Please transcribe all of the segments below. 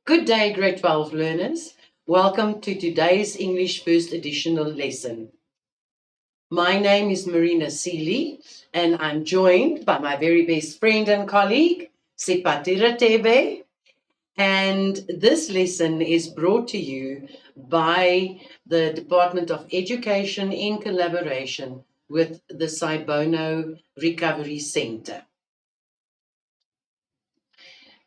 Good day, grade 12 learners. Welcome to today's English First Editional lesson. My name is Marina Seeley, and I'm joined by my very best friend and colleague, Sipatira Tebe. And this lesson is brought to you by the Department of Education in collaboration with the Saibono Recovery Center.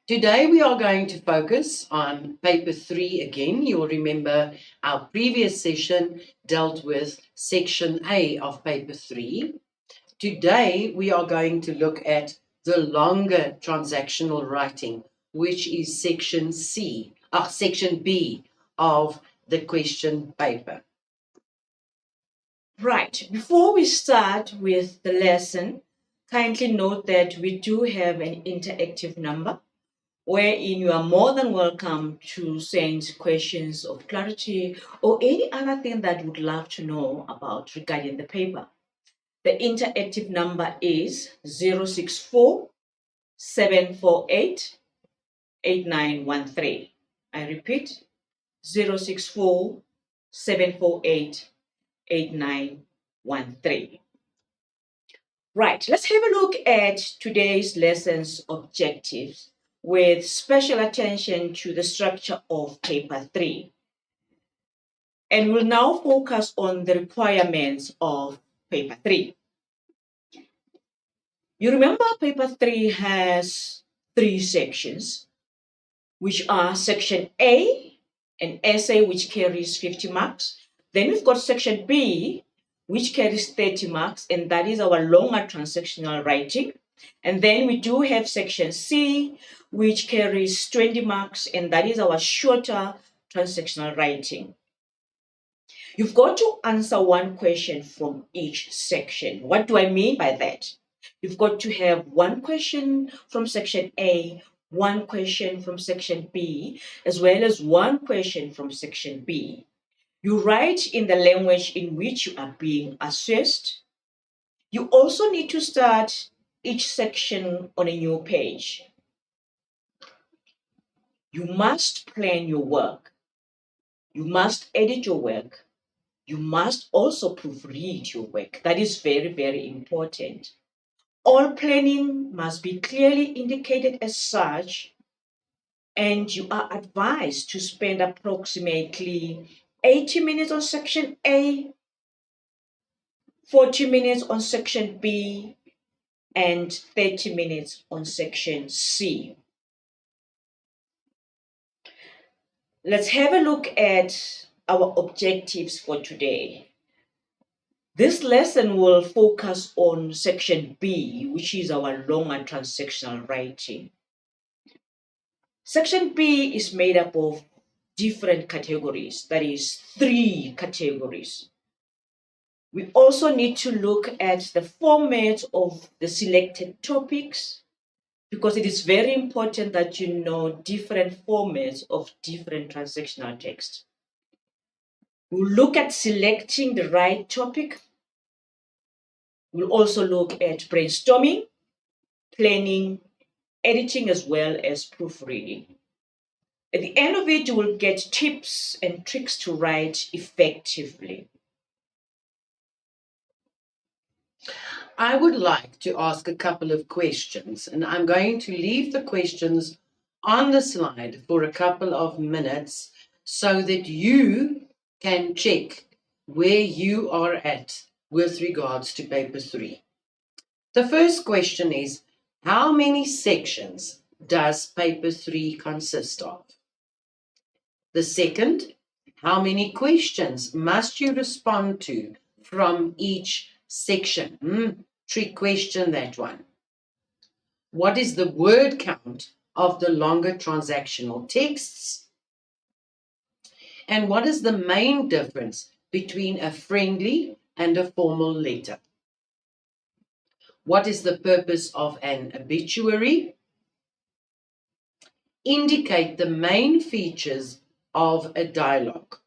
Today we are going to focus on paper 3 again. You'll remember our previous session dealt with section A of paper 3. Today we are going to look at the longer transactional writing, which is section B of the question paper. Right, before we start with the lesson, kindly note that we do have an interactive number wherein you are more than welcome to send questions of clarity or any other thing that you would love to know about regarding the paper. The interactive number is 064 748 8913. I repeat, 064 748 8913. Right, let's have a look at today's lesson's objectives with special attention to the structure of paper 3. And we'll now focus on the requirements of paper 3. You remember paper 3 has 3 sections, which are section A, an essay which carries 50 marks. Then we've got section B, which carries 30 marks, and that is our longer transactional writing. And then we do have section C, which carries 20 marks, and that is our shorter transactional writing. You've got to answer one question from each section. What do I mean by that? You've got to have one question from section A, one question from section B, as well as one question from section B. You write in the language in which you are being assessed. You also need to start each section on a new page. You must plan your work. You must edit your work. You must also proofread your work. That is very, very important. All planning must be clearly indicated as such, and you are advised to spend approximately 80 minutes on section A, 40 minutes on section B, and 30 minutes on section C. Let's have a look at our objectives for today. This lesson will focus on section B, which is our longer transactional writing. Section B is made up of different categories, that is 3 categories. We also need to look at the format of the selected topics because it is very important that you know different formats of different transactional text. We'll look at selecting the right topic. We'll also look at brainstorming, planning, editing, as well as proofreading. At the end of it, you will get tips and tricks to write effectively. I would like to ask a couple of questions, and I'm going to leave the questions on the slide for a couple of minutes so that you can check where you are at with regards to paper 3. The first question is, how many sections does paper 3 consist of? The second, how many questions must you respond to from each section? Trick question, that one. What is the word count of the longer transactional texts? And what is the main difference between a friendly and a formal letter? What is the purpose of an obituary? Indicate the main features of a dialogue.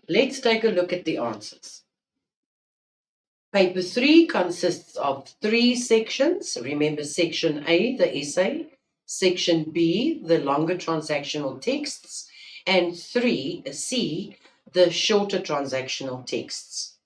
Let's take a look at the answers. Paper 3 consists of 3 sections. Remember, section A, the essay, section B, the longer transactional texts, and 3C, the shorter transactional texts.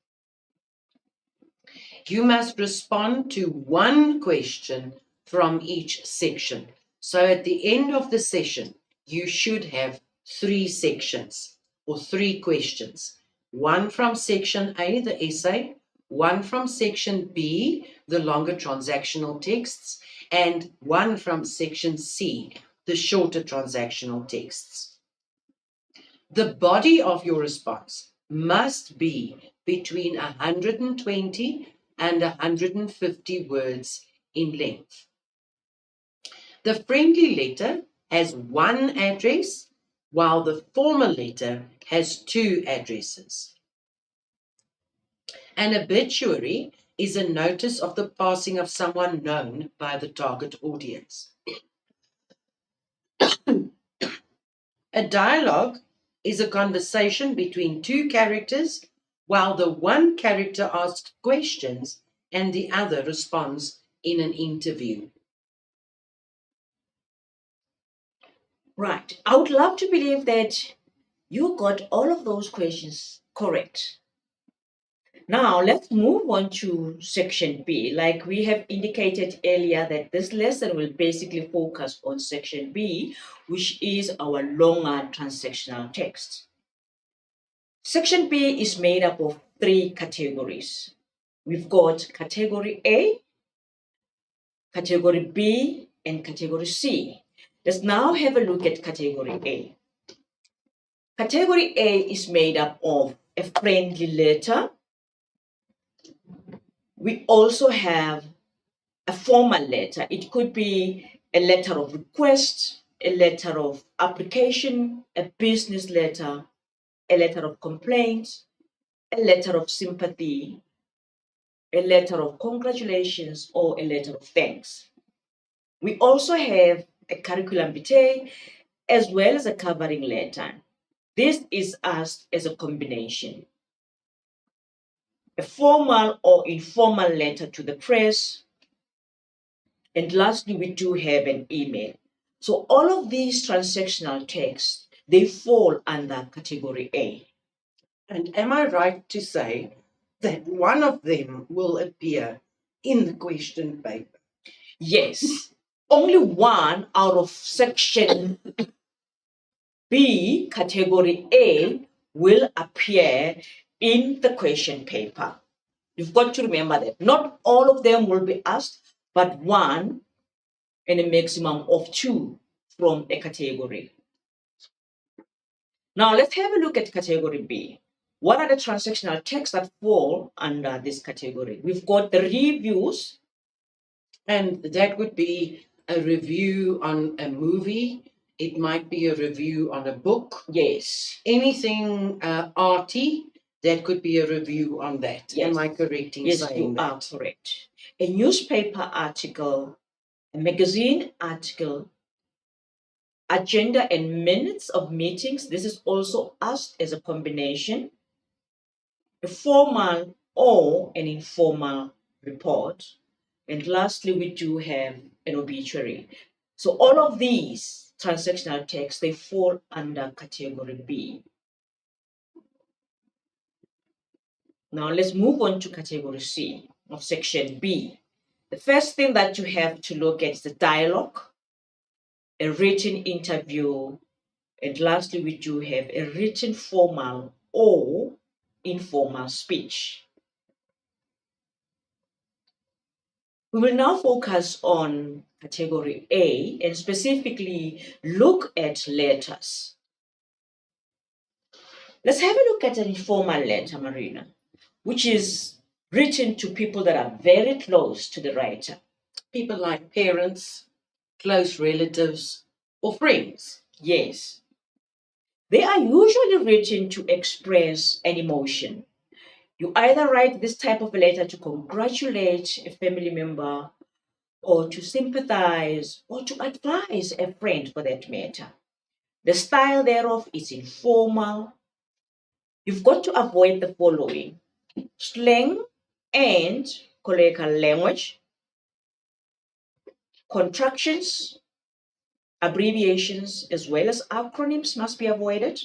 You must respond to one question from each section. So at the end of the session, you should have 3 sections or 3 questions. One from section A, the essay, one from section B, the longer transactional texts, and one from section C, the shorter transactional texts. The body of your response must be between 120 and 150 words in length. The friendly letter has one address, while the formal letter has 2 addresses. An obituary is a notice of the passing of someone known by the target audience. A dialogue is a conversation between 2 characters, while the one character asks questions and the other responds in an interview. Right. I would love to believe that you got all of those questions correct. Now let's move on to section B. Like we have indicated earlier that this lesson will basically focus on section B, which is our longer transactional text. Section B is made up of 3 categories. We've got category A, category B, and category C. Let's now have a look at category A. Category A is made up of a friendly letter. We also have a formal letter. It could be a letter of request, a letter of application, a business letter, a letter of complaint, a letter of sympathy, a letter of congratulations, or a letter of thanks. We also have a curriculum vitae as well as a covering letter. This is asked as a combination. A formal or informal letter to the press. And lastly, we do have an email. So all of these transactional texts, they fall under category A. And am I right to say that one of them will appear in the question paper? Yes, only one out of section B, category A, will appear in the question paper. You've got to remember that not all of them will be asked, but one and a maximum of 2 from a category. Now let's have a look at category B. What are the transactional texts that fall under this category? We've got the reviews. And that would be a review on a movie. It might be a review on a book. Yes. Anything arty, that could be a review on that. Yes. Am I correct in Yes, saying you that? are correct. A newspaper article, a magazine article, agenda and minutes of meetings. This is also asked as a combination. A formal or an informal report. And lastly, we do have an obituary. So all of these transactional texts, they fall under category B. Now let's move on to category C of section B. The first thing that you have to look at is the dialogue, a written interview, and lastly, we do have a written formal or informal speech. We will now focus on category A and specifically look at letters. Let's have a look at an informal letter, Marina, which is written to people that are very close to the writer. People like parents, close relatives, or friends. Yes. They are usually written to express an emotion. You either write this type of a letter to congratulate a family member, or to sympathize, or to advise a friend for that matter. The style thereof is informal. you've got to avoid the following: slang and colloquial language, contractions, abbreviations, as well as acronyms must be avoided.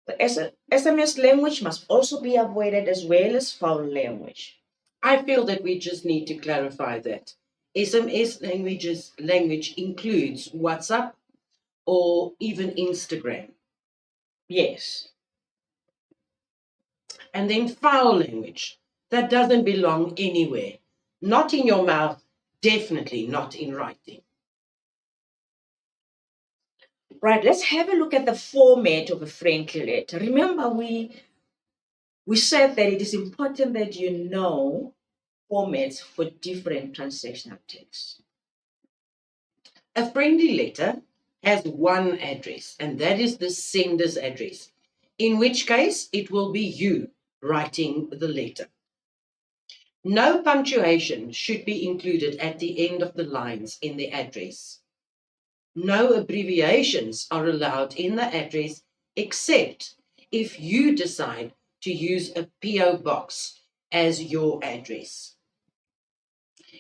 The SMS language must also be avoided, as well as foul language. I feel that we just need to clarify that. SMS language includes WhatsApp or even Instagram. Yes. And then foul language. That doesn't belong anywhere. Not in your mouth, definitely not in writing. Right, let's have a look at the format of a friendly letter. Remember, we said that it is important that you know formats for different transactional texts. A friendly letter has one address, and that is the sender's address, in which case it will be you writing the letter. No punctuation should be included at the end of the lines in the address. No abbreviations are allowed in the address except if you decide to use a P.O. box as your address.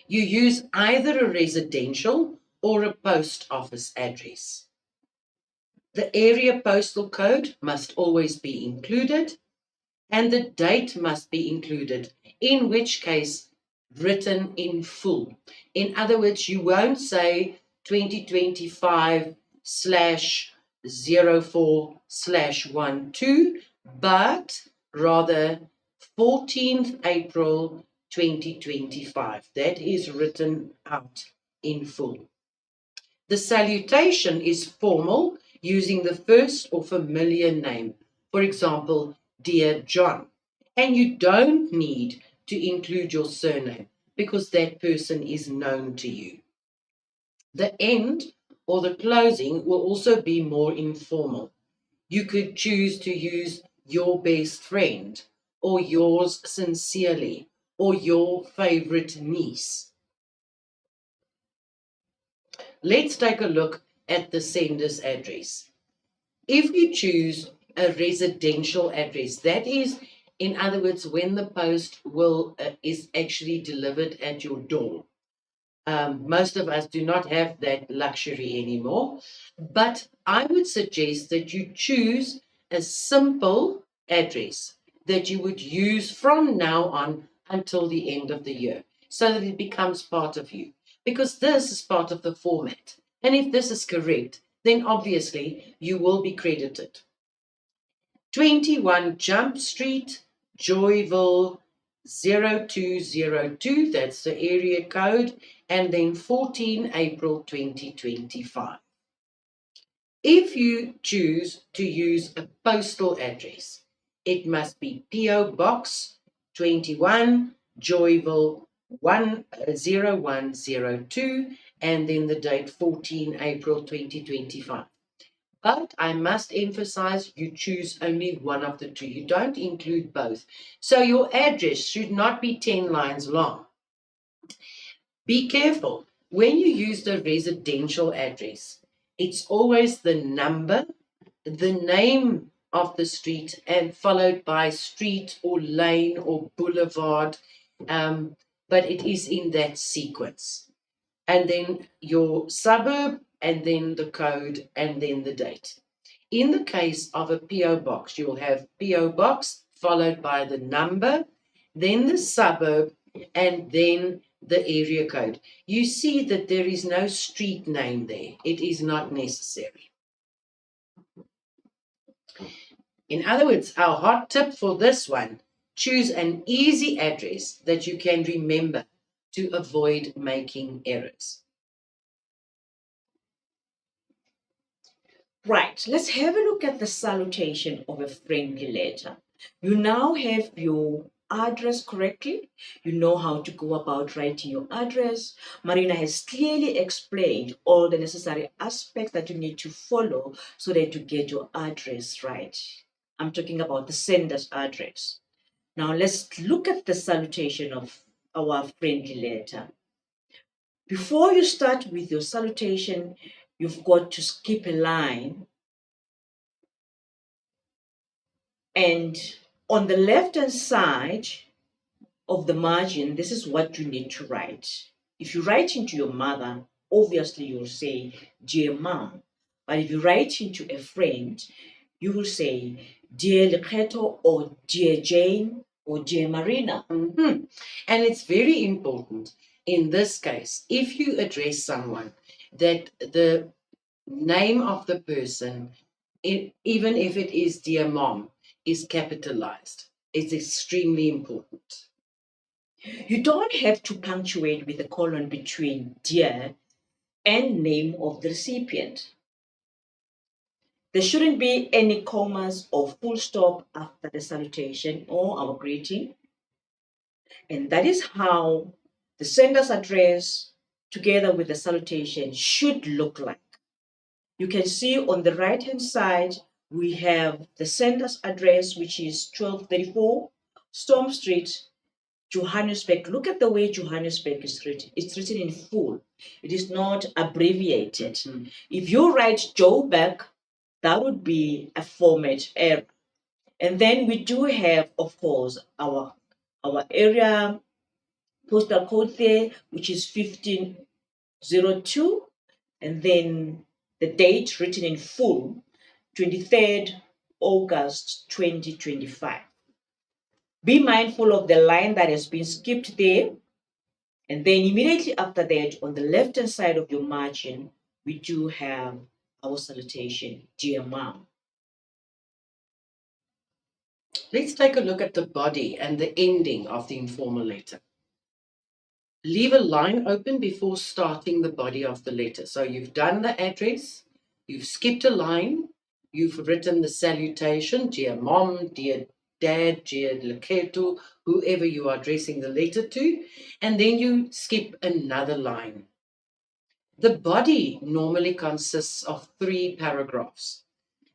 You use either a residential or a post office address. The area postal code must always be included, and the date must be included, in which case written in full. In other words, you won't say 2025 slash 04 slash 12, but rather 14th April 2025. That is written out in full. The salutation is formal, using the first or familiar name. For example, Dear John. And you don't need to include your surname because that person is known to you. The end or the closing will also be more informal. You could choose to use your best friend, or yours sincerely, or your favorite niece. Let's take a look at the sender's address. If you choose a residential address, that is, in other words, when the post is actually delivered at your door. Most of us do not have that luxury anymore, but I would suggest that you choose a simple address that you would use from now on until the end of the year, so that it becomes part of you, because this is part of the format. And if this is correct, then obviously you will be credited. 21 Jump Street, Joyville 0202, that's the area code, and then 14 April 2025. If you choose to use a postal address, it must be P.O. Box 21, Joyville 10102, and then the date 14 April 2025. But I must emphasize, you choose only one of the two. You don't include both. So your address should not be 10 lines long. Be careful. When you use the residential address, it's always the number, the name of the street, and followed by street or lane or boulevard. But it is in that sequence. And then your suburb, and then the code, and then the date. In the case of a P.O. box, you'll have P.O. box followed by the number, then the suburb, and then the area code. You see that there is no street name there. It is not necessary. In other words, our hot tip for this one, choose an easy address that you can remember to avoid making errors. Right, let's have a look at the salutation of a friendly letter. You now have your address correctly. You know how to go about writing your address. Marina has clearly explained all the necessary aspects that you need to follow so that you get your address right. I'm talking about the sender's address. Now let's look at the salutation of our friendly letter. Before you start with your salutation, you've got to skip a line And on the left-hand side of the margin, this is what you need to write. If you write into your mother, obviously you'll say, Dear Mom. But if you write into a friend, you will say, Dear Lekheto, or Dear Jane, or Dear Marina. And it's very important in this case, if you address someone, that the name of the person, even if it is Dear Mom, is capitalized. It's extremely important. You don't have to punctuate with a colon between dear and name of the recipient. There shouldn't be any commas or full stop after the salutation or our greeting. And that is how the sender's address together with the salutation should look like. You can see on the right hand side, we have the sender's address, which is 1234 Storm Street, Johannesburg. Look at the way Johannesburg is written. It's written in full. It is not abbreviated. If you write Joburg, that would be a format error. And then we do have, of course, our area postal code there, which is 1502, and then the date written in full, 23rd August 2025. Be mindful of the line that has been skipped there. And then immediately after that, on the left-hand side of your margin, we do have our salutation, Dear Mom. Let's take a look at the body and the ending of the informal letter. Leave a line open before starting the body of the letter. So you've done the address, you've skipped a line, you've written the salutation, Dear Mom, Dear Dad, Dear Lekheto, whoever you are addressing the letter to, and then you skip another line. The body normally consists of 3 paragraphs.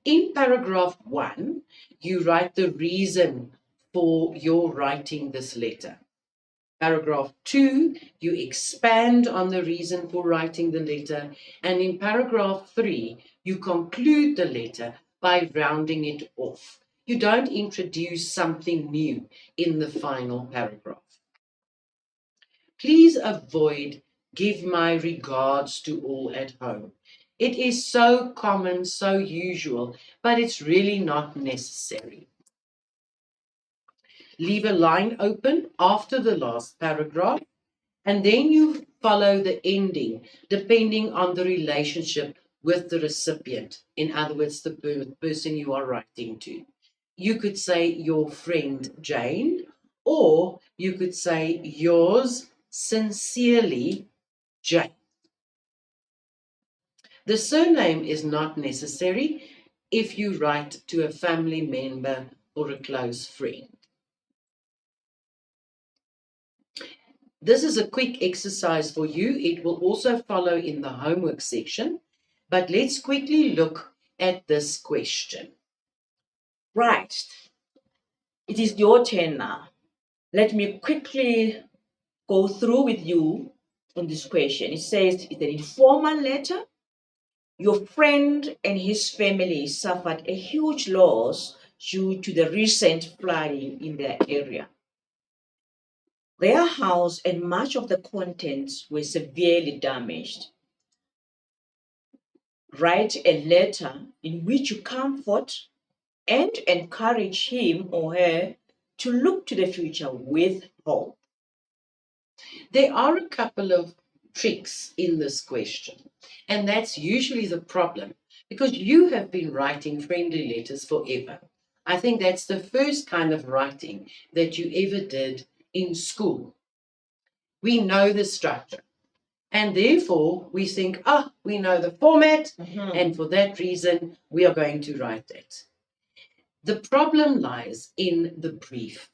In paragraph 1, you write the reason for your writing this letter. Paragraph 2, you expand on the reason for writing the letter. And in paragraph 3, you conclude the letter by rounding it off. You don't introduce something new in the final paragraph. Please avoid give my regards to all at home. It is so common, so usual, but it's really not necessary. Leave a line open after the last paragraph, and then you follow the ending depending on the relationship with the recipient. In other words, the person you are writing to. You could say your friend Jane, or you could say yours sincerely, Jane. The surname is not necessary if you write to a family member or a close friend. This is a quick exercise for you. It will also follow in the homework section, but let's quickly look at this question. Right. It is your turn now. Let me quickly go through with you on this question. It says it's an informal letter. Your friend and his family suffered a huge loss due to the recent flooding in their area. Their house and much of the contents were severely damaged. Write a letter in which you comfort and encourage him or her to look to the future with hope. There are a couple of tricks in this question, and that's usually the problem because you have been writing friendly letters forever. I think that's the first kind of writing that you ever did in school. We know the structure, and therefore we think, we know the format, and for that reason we are going to write it. The problem lies in the brief.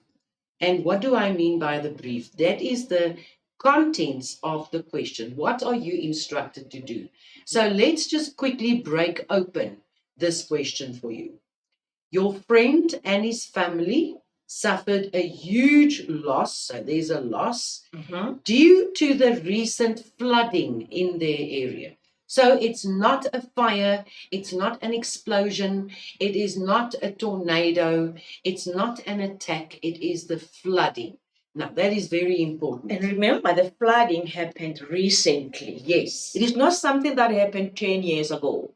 And what do I mean by the brief? That is the contents of the question. What are you instructed to do? So let's just quickly break open this question for you. Your friend and his family suffered a huge loss, so there's a loss, due to the recent flooding in their area. So it's not a fire, it's not an explosion, it is not a tornado, it's not an attack, it is the flooding. Now, that is very important. And remember, the flooding happened recently. Yes. It is not something that happened 10 years ago.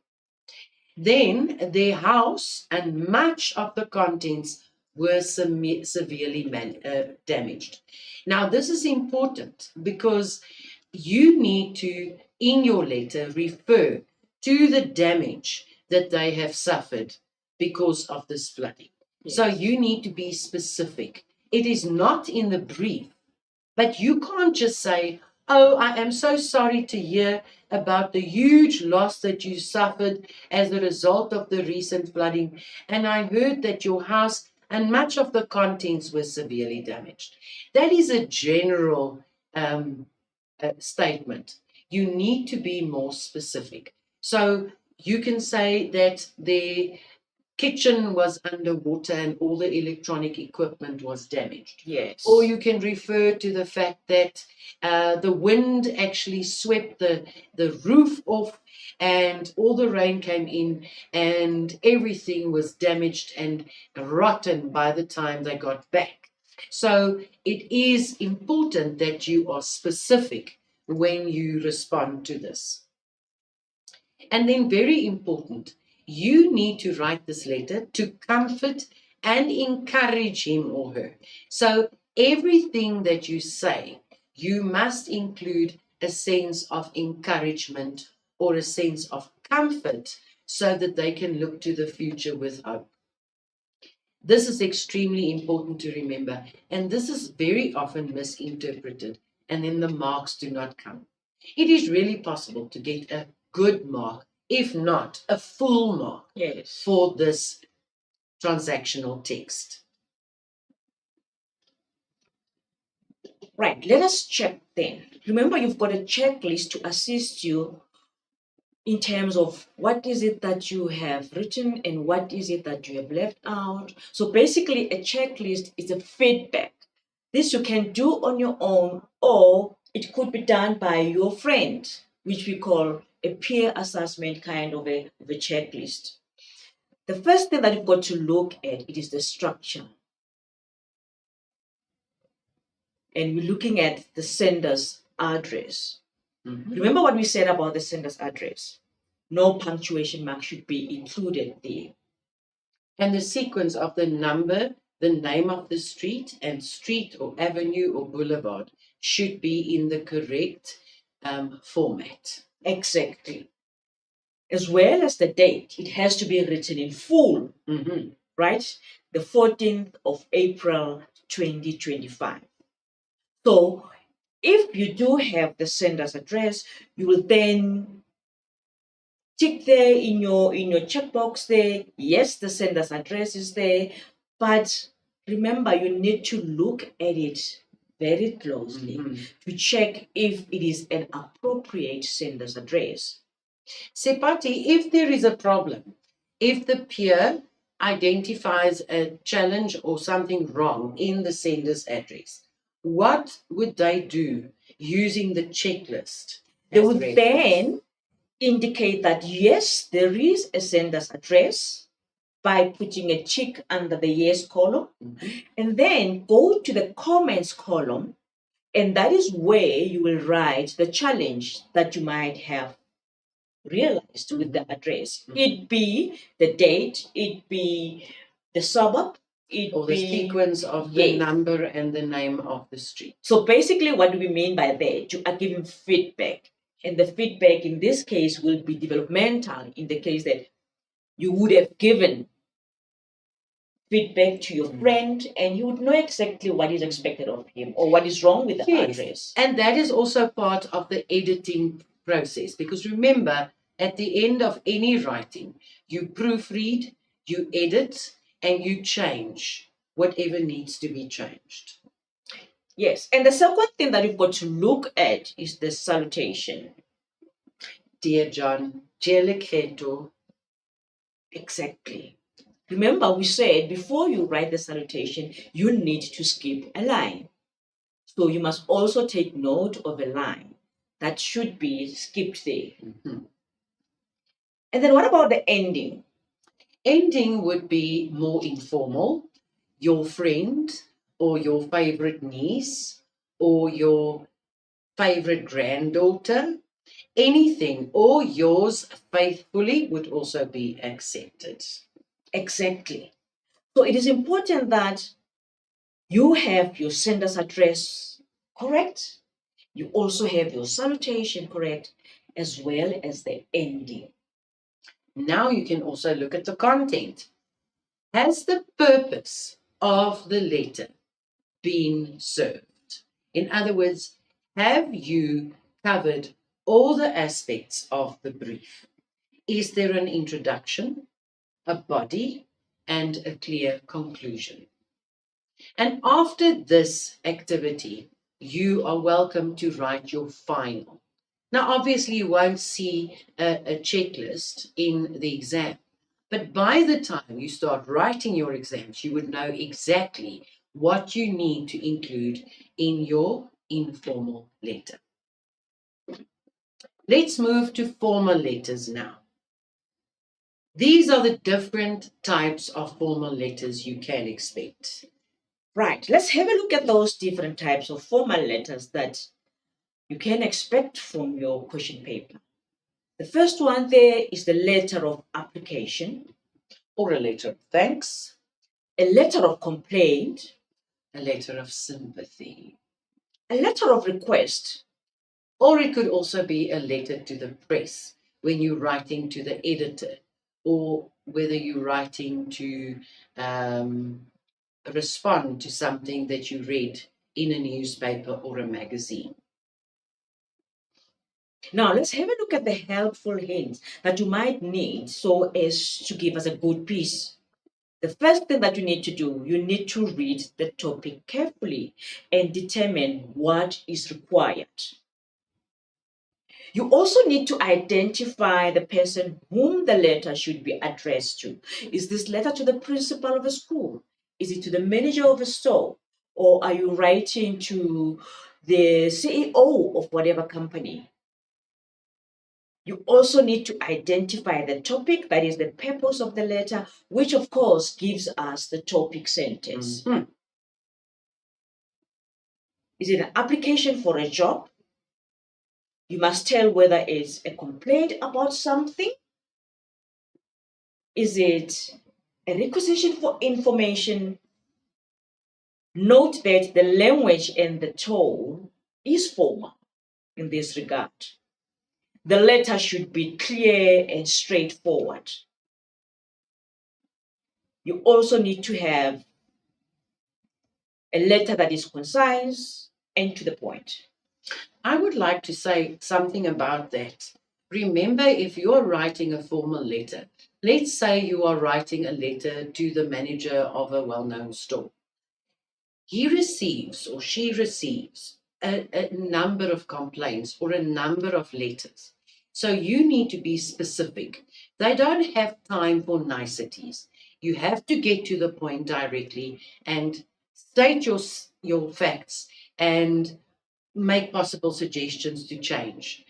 Then their house and much of the contents were severely damaged. Now, this is important because you need to, in your letter, refer to the damage that they have suffered because of this flooding. Yes. So you need to be specific. It is not in the brief, but you can't just say, oh, I am so sorry to hear about the huge loss that you suffered as a result of the recent flooding, and I heard that your house and much of the contents were severely damaged. That is a general statement. You need to be more specific. So you can say that the kitchen was underwater and all the electronic equipment was damaged. Yes. Or you can refer to the fact that the wind actually swept the roof off and all the rain came in and everything was damaged and rotten by the time they got back. So it is important that you are specific when you respond to this. And then, very important, you need to write this letter to comfort and encourage him or her. So, everything that you say, you must include a sense of encouragement or a sense of comfort so that they can look to the future with hope. This is extremely important to remember, and this is very often misinterpreted, and then the marks do not come. It is really possible to get a good mark, if not a full mark, Yes. for this transactional text. Right, let us check then. Remember, you've got a checklist to assist you in terms of what is it that you have written and what is it that you have left out. So basically, a checklist is a feedback. This you can do on your own, or it could be done by your friend, which we call a peer assessment kind of a checklist. The first thing that you've got to look at it is the structure. And we're looking at the sender's address. Remember what we said about the sender's address? No punctuation mark should be included there. And the sequence of the number, the name of the street, and street or avenue or boulevard should be in the correct format. Exactly. As well as the date, it has to be written in full, right? The 14th of April, 2025. So if you do have the sender's address, you will then tick there in your checkbox there. Yes, the sender's address is there, but remember you need to look at it very closely to check if it is an appropriate sender's address. Sepati, if there is a problem, if the peer identifies a challenge or something wrong in the sender's address, what would they do using the checklist? They would then indicate that yes, there is a sender's address by putting a tick under the yes column, and then go to the comments column, and that is where you will write the challenge that you might have realized with the address. It be the date, it be the suburb, or the sequence of the number and the name of the street. So basically, what do we mean by that? You are giving feedback. And the feedback in this case will be developmental in the case that you would have given feedback to your friend and you would know exactly what is expected of him or what is wrong with the address. And that is also part of the editing process, because remember, at the end of any writing, you proofread, you edit, and you change whatever needs to be changed. Yes, and the second thing that you've got to look at is the salutation. Dear John, dear Lekheto. Exactly. Remember, we said before you write the salutation, you need to skip a line. So you must also take note of a line that should be skipped there. And then what about the ending? Ending would be more informal. Your friend or your favorite niece or your favorite granddaughter, anything, or yours faithfully would also be accepted. Exactly. So it is important that you have your sender's address correct. You also have your salutation correct, as well as the ending. Now you can also look at the content. Has the purpose of the letter been served? In other words, have you covered all the aspects of the brief? Is there an introduction, a body, and a clear conclusion? And after this activity, you are welcome to write your final. Now, obviously, you won't see a checklist in the exam, but by the time you start writing your exams, you would know exactly what you need to include in your informal letter. Let's move to formal letters now. These are the different types of formal letters you can expect. Right, let's have a look at those different types of formal letters that you can expect from your question paper. The first one there is the letter of application, Or a letter of thanks, a letter of complaint, a letter of sympathy, a letter of request, or it could also be a letter to the press when you're writing to the editor, or whether you're writing to respond to something that you read in a newspaper or a magazine. Now, let's have a look at the helpful hints that you might need so as to give us a good piece. The first thing that you need to do, you need to read the topic carefully and determine what is required. You also need to identify the person whom the letter should be addressed to. Is this letter to the principal of a school? Is it to the manager of a store? Or are you writing to the CEO of whatever company? You also need to identify the topic, that is the purpose of the letter, which of course gives us the topic sentence. Mhm. Is it an application for a job? You must tell whether it's a complaint about something. Is it a requisition for information? Note that the language and the tone is formal in this regard. The letter should be clear and straightforward. You also need to have a letter that is concise and to the point. I would like to say something about that. Remember, if you're writing a formal letter, let's say you are writing a letter to the manager of a well known store. He receives or she receives a number of complaints or a number of letters. So you need to be specific. They don't have time for niceties. You have to get to the point directly and state your facts and make possible suggestions to change.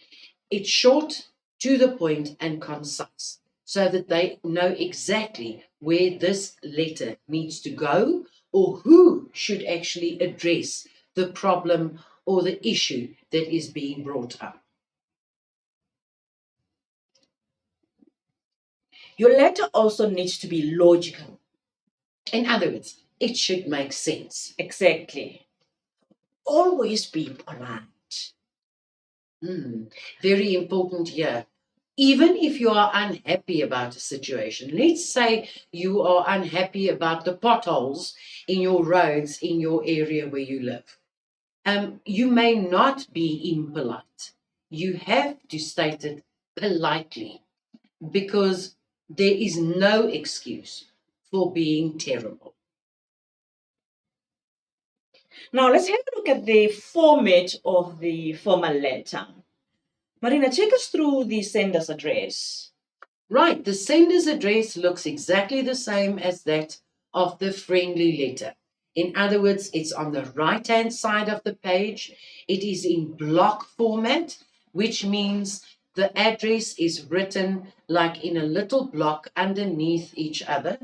It's short, to the point, and concise so that they know exactly where this letter needs to go or who should actually address the problem or the issue that is being brought up. Your letter also needs to be logical. In other words, it should make sense. Exactly. Always be polite. Very important here. Even if you are unhappy about a situation, let's say you are unhappy about the potholes in your roads in your area where you live, you may not be impolite. You have to state it politely because there is no excuse for being terrible. Now let's have a look at the format of the formal letter. Marina, take us through the sender's address. Right, the sender's address looks exactly the same as that of the friendly letter. In other words, it's on the right hand side of the page. It is in block format, which means the address is written like in a little block underneath each other.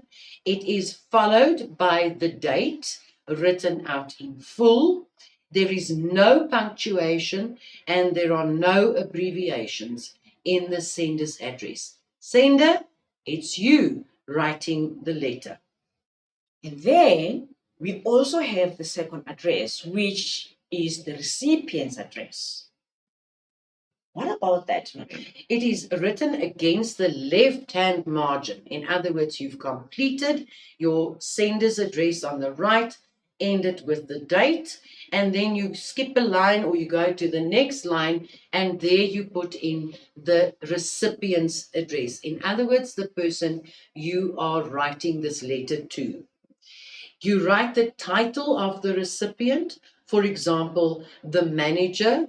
It is followed by the date written out in full. There is no punctuation and there are no abbreviations in the sender's address. Sender, it's you writing the letter. And then we also have the second address, which is the recipient's address. What about that? It is written against the left-hand margin. In other words, you've completed your sender's address on the right, end it with the date, and then you skip a line or you go to the next line, and there you put in the recipient's address. In other words, the person you are writing this letter to. You write the title of the recipient, for example, the manager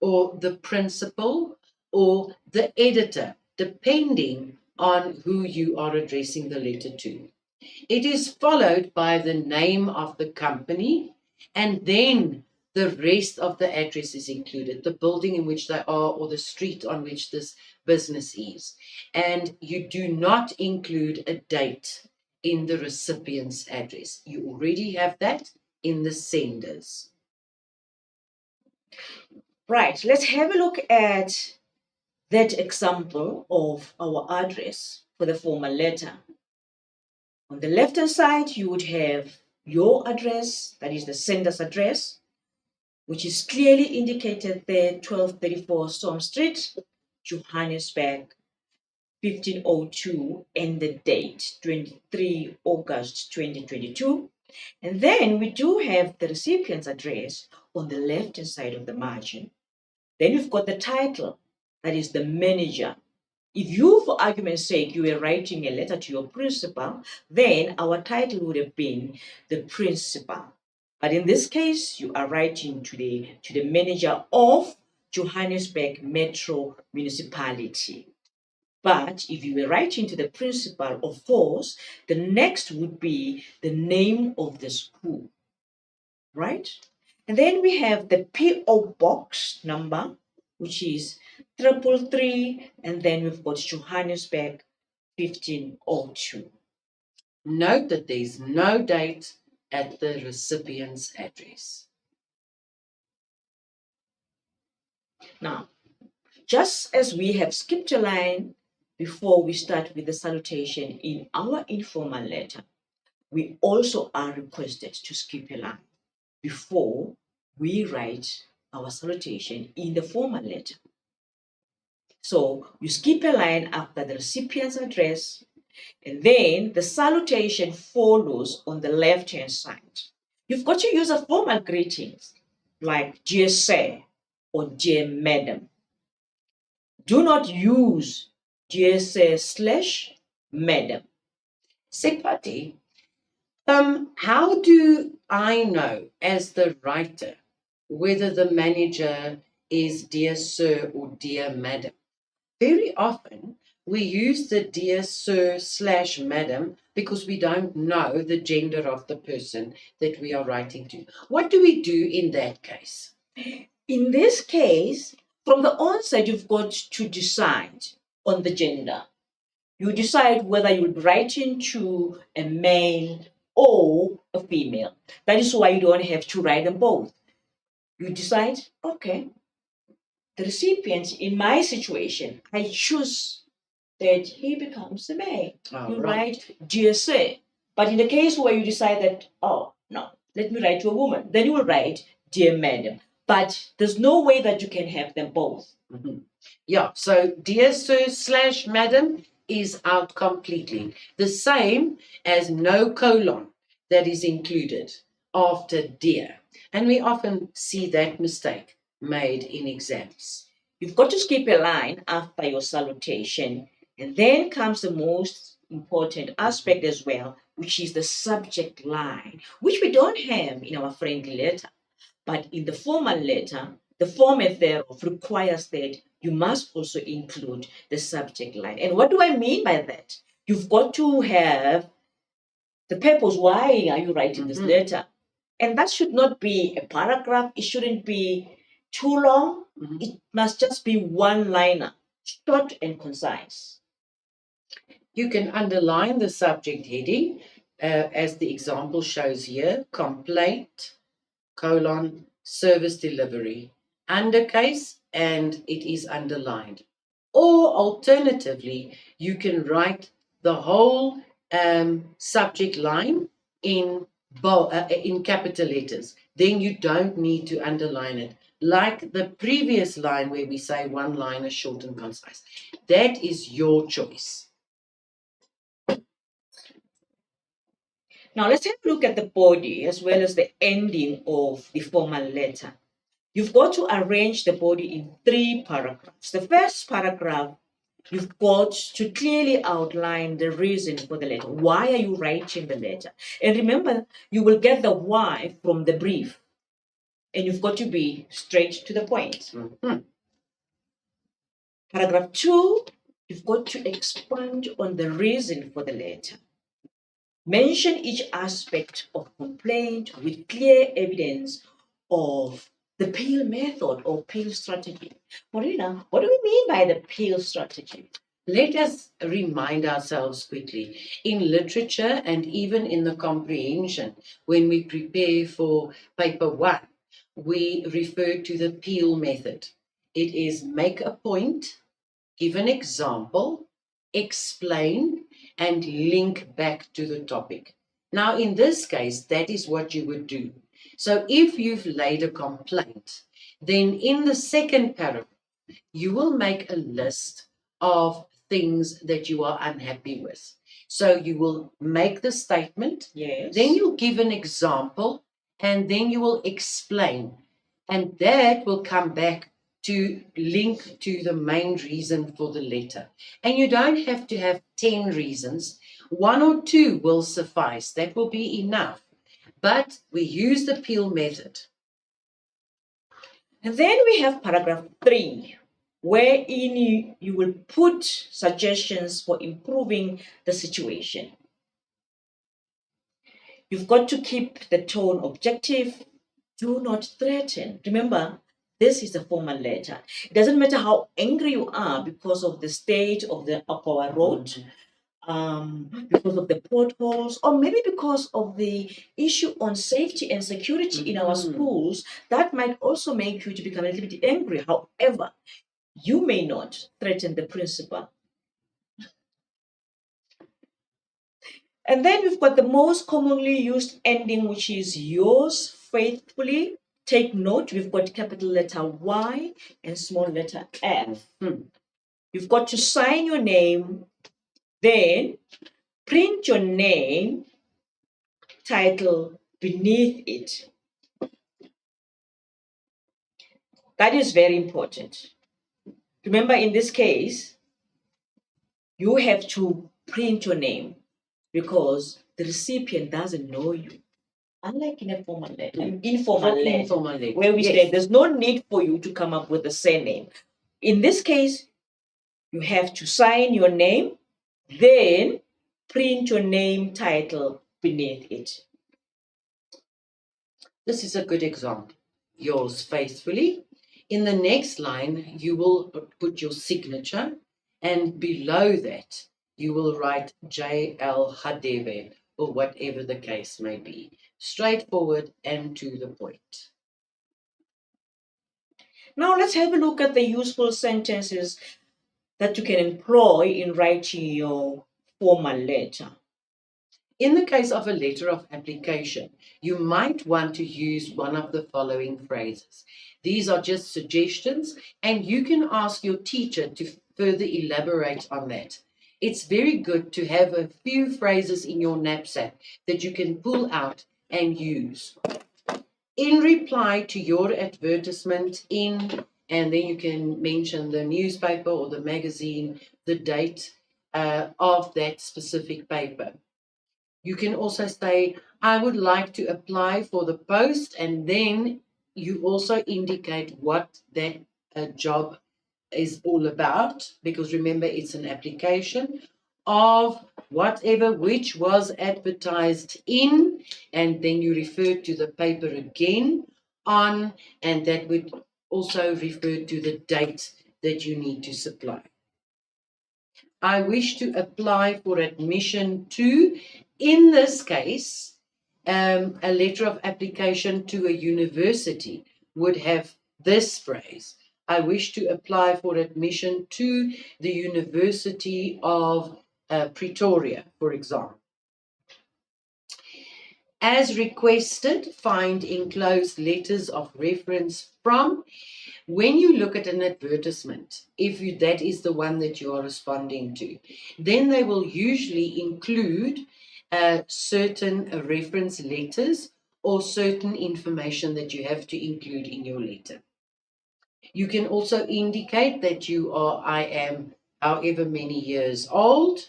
or the principal or the editor, depending on who you are addressing the letter to. It is followed by the name of the company, and then the rest of the address is included, the building in which they are or the street on which this business is. And you do not include a date in the recipient's address. You already have that in the sender's. Right, let's have a look at that example of our address for the formal letter. On the left-hand side, you would have your address, that is the sender's address, which is clearly indicated there, 1234 Storm Street, Johannesburg, 1502, and the date, 23 August 2022. And then we do have the recipient's address on the left-hand side of the margin. Then you've got the title, that is the manager. If you, for argument's sake, you were writing a letter to your principal, then our title would have been the principal. But in this case, you are writing to the manager of Johannesburg Metro Municipality. But if you were writing to the principal, of course, the next would be the name of the school, right? And then we have the P.O. box number, which is 333, and then we've got Johannesburg 1502. Note that there's no date at the recipient's address. Now, just as we have skipped a line before we start with the salutation in our informal letter, we also are requested to skip a line before we write our salutation in the formal letter. So you skip a line after the recipient's address, and then the salutation follows on the left-hand side. You've got to use a formal greetings like dear sir or dear madam. Do not use dear sir / madam. Sepati, how do I know as the writer whether the manager is dear sir or dear madam? Very often we use the dear sir / madam because we don't know the gender of the person that we are writing to. What do we do in that case? In this case, from the onset, you've got to decide on the gender. You decide whether you would be writing to a male or a female. That is why you don't have to write them both. You decide, okay, the recipient in my situation, I choose that he becomes a male. You write dear sir. But in the case where you decide that, oh, no, let me write to a woman, then you will write dear madam. But there's no way that you can have them both. Mm-hmm. Yeah, so dear sir / madam is out completely. The same as no colon that is included after dear. And we often see that mistake made in exams. You've got to skip a line after your salutation, and then comes the most important aspect as well, which is the subject line, which we don't have in our friendly letter. But in the formal letter, the format thereof requires that you must also include the subject line. And what do I mean by that? You've got to have the purpose. Why are you writing this letter? And that should not be a paragraph. It shouldn't be too long. It must just be one liner, short and concise. You can underline the subject heading, as the example shows here, complaint, colon, service delivery, undercase, and it is underlined. Or alternatively, you can write the whole subject line in capital letters. Then you don't need to underline it. Like the previous line where we say one line is short and concise. That is your choice. Now let's have a look at the body as well as the ending of the formal letter. You've got to arrange the body in 3 paragraphs. The first paragraph, you've got to clearly outline the reason for the letter. Why are you writing the letter? And remember, you will get the why from the brief. And you've got to be straight to the point. Mhm. Paragraph 2, you've got to expand on the reason for the letter. Mention each aspect of complaint with clear evidence of the PEEL method or PEEL strategy. Marina, what do we mean by the PEEL strategy? Let us remind ourselves quickly. In literature and even in the comprehension, when we prepare for paper 1, we refer to the PEEL method. It is make a point, give an example, explain, and link back to the topic. Now, in this case, that is what you would do. So if you've laid a complaint, then in the second paragraph, you will make a list of things that you are unhappy with. So you will make the statement, Yes. then you'll give an example, and then you will explain. And that will come back to link to the main reason for the letter. And you don't have to have 10 reasons. 1 or 2 will suffice. That will be enough. But we use the PEEL method. And then we have paragraph 3, wherein you will put suggestions for improving the situation. You've got to keep the tone objective. Do not threaten. Remember, this is a formal letter. It doesn't matter how angry you are because of the state of our road, because of the potholes, or maybe because of the issue on safety and security in our schools. That might also make you to become a little bit angry. However, you may not threaten the principal. And then we've got the most commonly used ending, which is yours faithfully. Take note, we've got capital letter Y and small letter F. You've got to sign your name, then print your name title beneath it. That is very important. Remember, in this case, you have to print your name because the recipient doesn't know you. Unlike in a formal letter, informal letter, where we say there's no need for you to come up with a surname. In this case, you have to sign your name, then print your name title beneath it. This is a good example. Yours faithfully. In the next line, you will put your signature, and below that, you will write J.L. Hadebe, or whatever the case may be. Straightforward and to the point. Now let's have a look at the useful sentences that you can employ in writing your formal letter. In the case of a letter of application, you might want to use one of the following phrases. These are just suggestions, and you can ask your teacher to further elaborate on that. It's very good to have a few phrases in your knapsack that you can pull out and use. In reply to your advertisement and then you can mention the newspaper or the magazine, the date of that specific paper. You can also say, I would like to apply for the post, and then you also indicate what that job is all about, because remember, it's an application of whatever which was advertised in, and then you refer to the paper again on, and that would also refer to the date that you need to supply. I wish to apply for admission to, in this case, a letter of application to a university would have this phrase. I wish to apply for admission to the University of Pretoria, for example. As requested, find enclosed letters of reference from. When you look at an advertisement, if that is the one that you are responding to, then they will usually include certain reference letters or certain information that you have to include in your letter. You can also indicate that I am however many years old.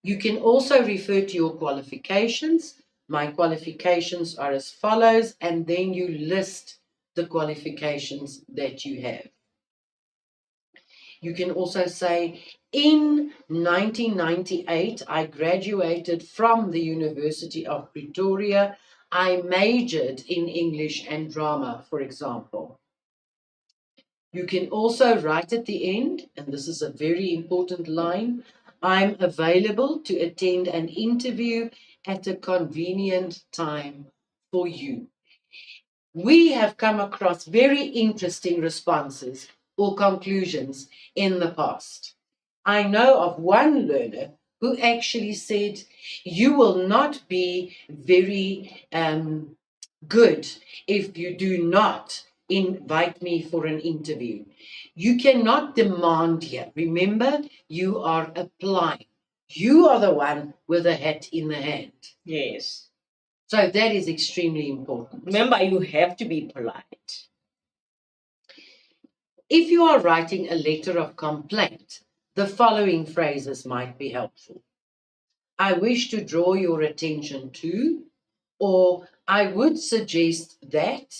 You can also refer to your qualifications. My qualifications are as follows, and then you list the qualifications that you have. You can also say, in 1998, I graduated from the University of Pretoria. I majored in English and drama, for example. You can also write at the end, and this is a very important line, I'm available to attend an interview at a convenient time for you. We have come across very interesting responses or conclusions in the past. I know of one learner who actually said, you will not be very good if you do not invite me for an interview. You cannot demand here. Remember, you are applying. You are the one with a hat in the hand. Yes. So that is extremely important. Remember, you have to be polite. If you are writing a letter of complaint, the following phrases might be helpful. I wish to draw your attention to, or I would suggest that.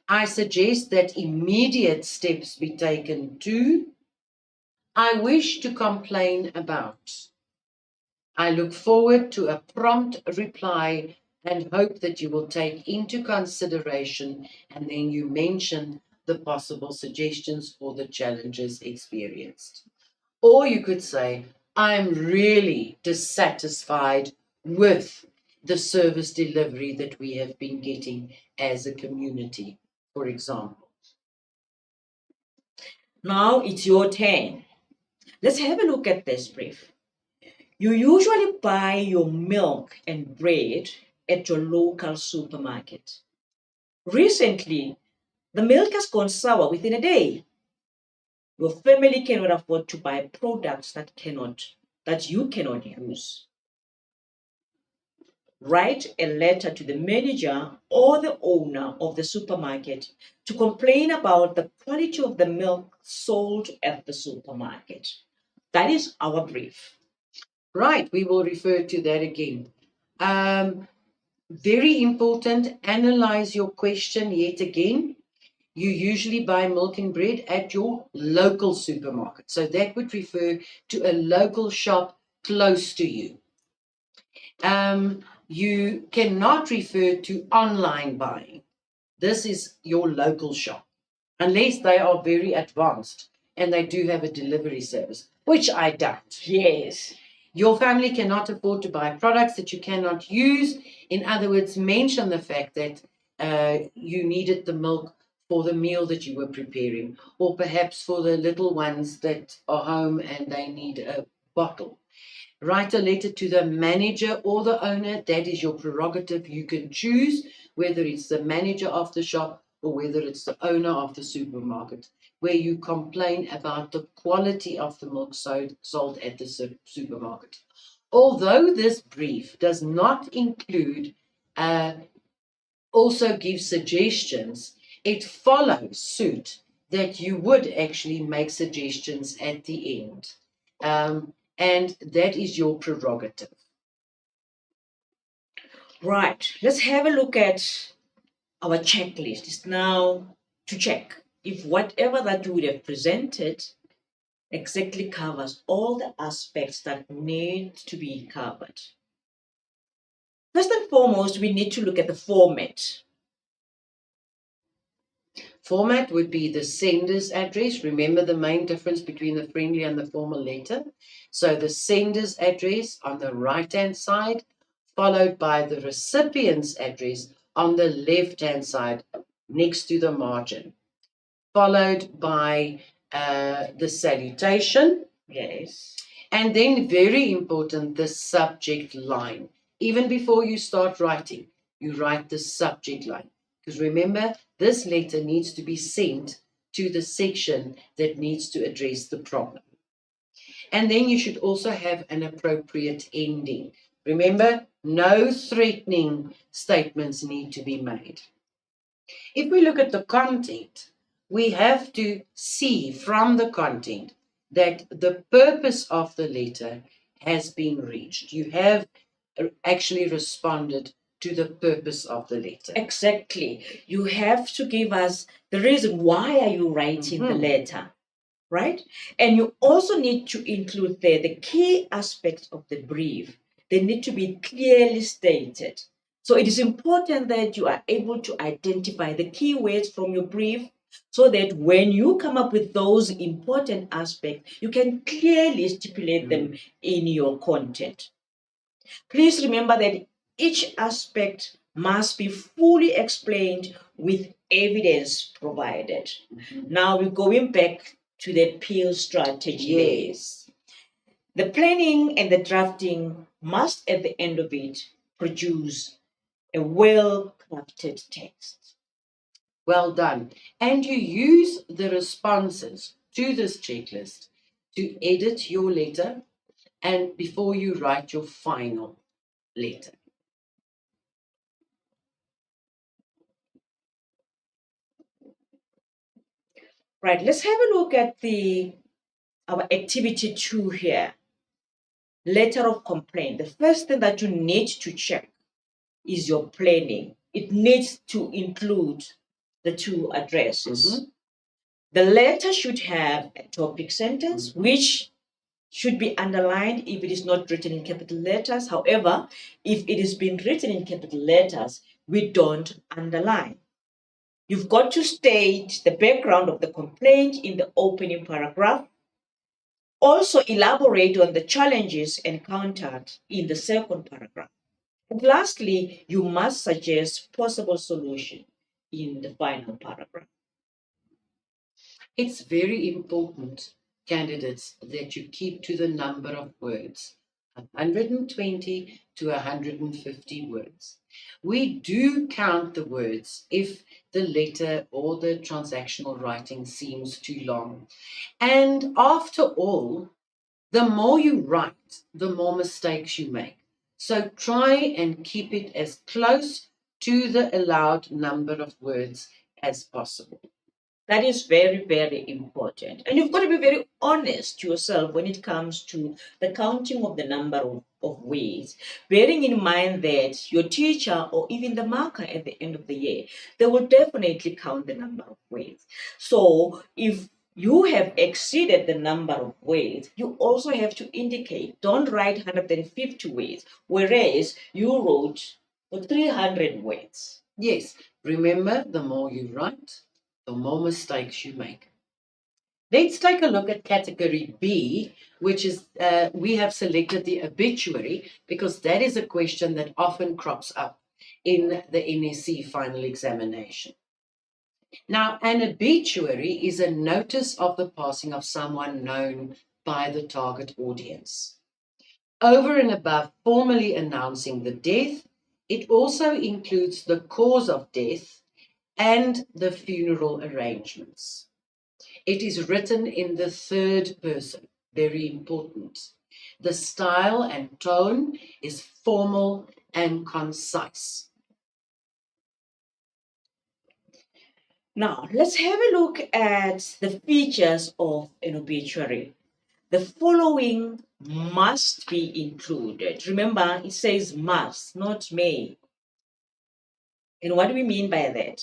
I suggest that immediate steps be taken to. I wish to complain about. I look forward to a prompt reply and hope that you will take into consideration, and then you mention the possible suggestions or the challenges experienced. Or you could say, I'm really dissatisfied with the service delivery that we have been getting as a community, for example. Now it's your turn. Let's have a look at this brief. You usually buy your milk and bread at your local supermarket. Recently, the milk has gone sour within a day. Your family cannot afford to buy products that you cannot use. Write a letter to the manager or the owner of the supermarket to complain about the quality of the milk sold at the supermarket. That is our brief. Right, we will refer to that again. Very important, analyze your question yet again. You usually buy milk and bread at your local supermarket. So that would refer to a local shop close to you. You cannot refer to online buying. This is your local shop, unless they are very advanced and they do have a delivery service, which I doubt. Yes. Your family cannot afford to buy products that you cannot use. In other words, mention the fact that you needed the milk for the meal that you were preparing, or perhaps for the little ones that are home and they need a bottle. Write a letter to the manager or the owner. That is your prerogative. You can choose whether it's the manager of the shop or whether it's the owner of the supermarket, where you complain about the quality of the milk sold at the supermarket. Although this brief does not include, also give suggestions, it follows suit that you would actually make suggestions at the end. And that is your prerogative. Right. Let's have a look at our checklist. It's now to check if whatever that you would have presented exactly covers all the aspects that need to be covered. First and foremost, we need to look at the format. Format would be the sender's address. Remember the main difference between the friendly and the formal letter. So the sender's address on the right-hand side, followed by the recipient's address on the left-hand side next to the margin, followed by the salutation. Yes. And then, very important, the subject line. Even before you start writing, you write the subject line. Because remember, this letter needs to be sent to the section that needs to address the problem. And then you should also have an appropriate ending. Remember, no threatening statements need to be made. If we look at the content, we have to see from the content that the purpose of the letter has been reached. You have actually responded to the purpose of the letter. Exactly. You have to give us the reason why are you writing the letter, right? And you also need to include there the key aspects of the brief. They need to be clearly stated. So it is important that you are able to identify the key words from your brief so that when you come up with those important aspects, you can clearly stipulate them in your content. Please remember that each aspect must be fully explained with evidence provided. Now we're going back to the appeal strategy. Yes. The planning and the drafting must, at the end of it, produce a well crafted text. Well done. And you use the responses to this checklist to edit your letter and before you write your final letter. Right, let's have a look at our activity 2 here. Letter of complaint. The first thing that you need to check is your planning. It needs to include the 2 addresses. The letter should have a topic sentence, which should be underlined if it is not written in capital letters. However, if it is being written in capital letters, we don't underline. You've got to state the background of the complaint in the opening paragraph. Also, elaborate on the challenges encountered in the second paragraph. And lastly, you must suggest possible solution in the final paragraph. It's very important, candidates, that you keep to the number of words, 120 to 150 words. We do count the words if the letter or the transactional writing seems too long. And after all, the more you write, the more mistakes you make. So try and keep it as close to the allowed number of words as possible. That is very, very important. And you've got to be very honest to yourself when it comes to the counting of the number of words, bearing in mind that your teacher or even the marker at the end of the year, they will definitely count the number of words. So if you have exceeded the number of words, you also have to indicate, don't write 150 words, whereas you wrote for 300 words. Yes, remember, the more you write, the more mistakes you make. Let's take a look at category B, which is we have selected the obituary because that is a question that often crops up in the NSC final examination. Now, an obituary is a notice of the passing of someone known by the target audience. Over and above formally announcing the death, it also includes the cause of death and the funeral arrangements. It is written in the third person, very important. The style and tone is formal and concise. Now, let's have a look at the features of an obituary. The following must be included. Remember, it says must, not may. And what do we mean by that?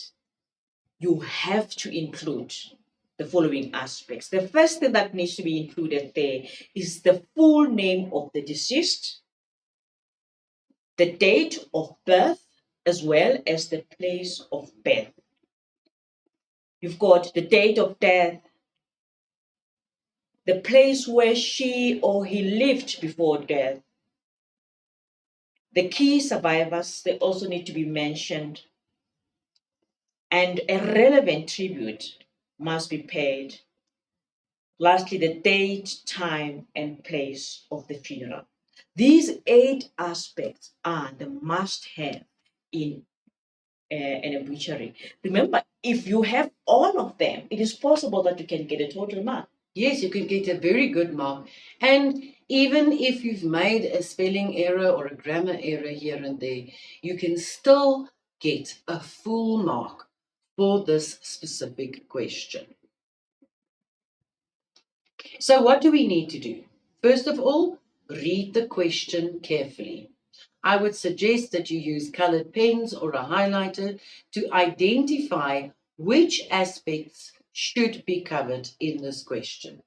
You have to include the following aspects. The first thing that needs to be included there is the full name of the deceased, the date of birth, as well as the place of birth. You've got the date of death, the place where she or he lived before death. The key survivors, they also need to be mentioned, and a relevant tribute must be paid. Lastly, the date, time, and place of the funeral. These 8 aspects are the must have in an obituary. Remember, if you have all of them, it is possible that you can get a total mark. Yes, you can get a very good mark. And even if you've made a spelling error or a grammar error here and there, you can still get a full mark for this specific question. So, what do we need to do? First of all, read the question carefully. I would suggest that you use colored pens or a highlighter to identify which aspects should be covered in this question.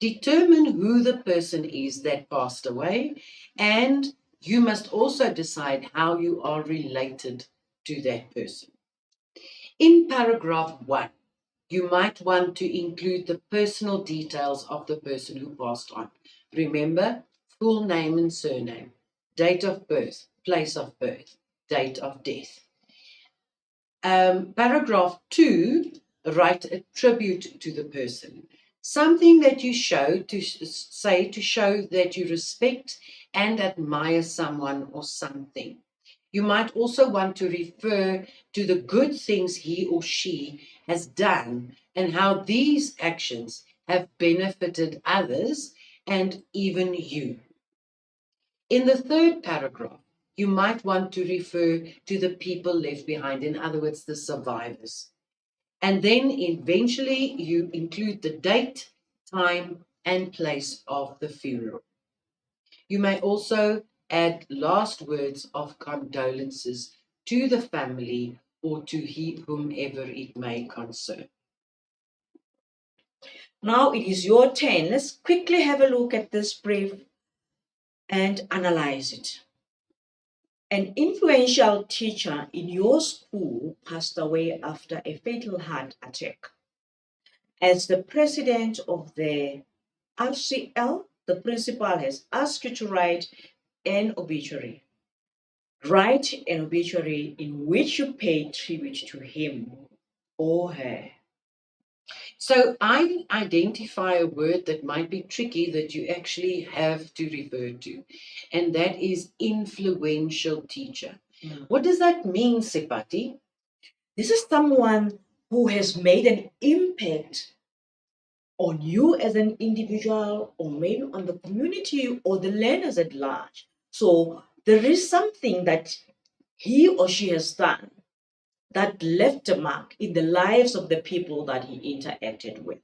Determine who the person is that passed away, and you must also decide how you are related to that person. In paragraph 1, you might want to include the personal details of the person who passed on. Remember, full name and surname, date of birth, place of birth, date of death. Paragraph 2, write a tribute to the person. Something that you show to say to show that you respect and admire someone or something. You might also want to refer to the good things he or she has done and how these actions have benefited others and even you. In the third paragraph, you might want to refer to the people left behind, in other words, the survivors. And then eventually you include the date, time, and place of the funeral. You may also add last words of condolences to the family or to whomever it may concern. Now it is your turn. Let's quickly have a look at this brief and analyze it. An influential teacher in your school passed away after a fatal heart attack. As the president of the RCL, the principal has asked you to write an obituary. Write an obituary in which you pay tribute to him or her. So I identify a word that might be tricky that you actually have to refer to, and that is influential teacher. What does that mean, Sepati? This is someone who has made an impact on you as an individual, or maybe on the community or the learners at large. So there is something that he or she has done that left a mark in the lives of the people that he interacted with.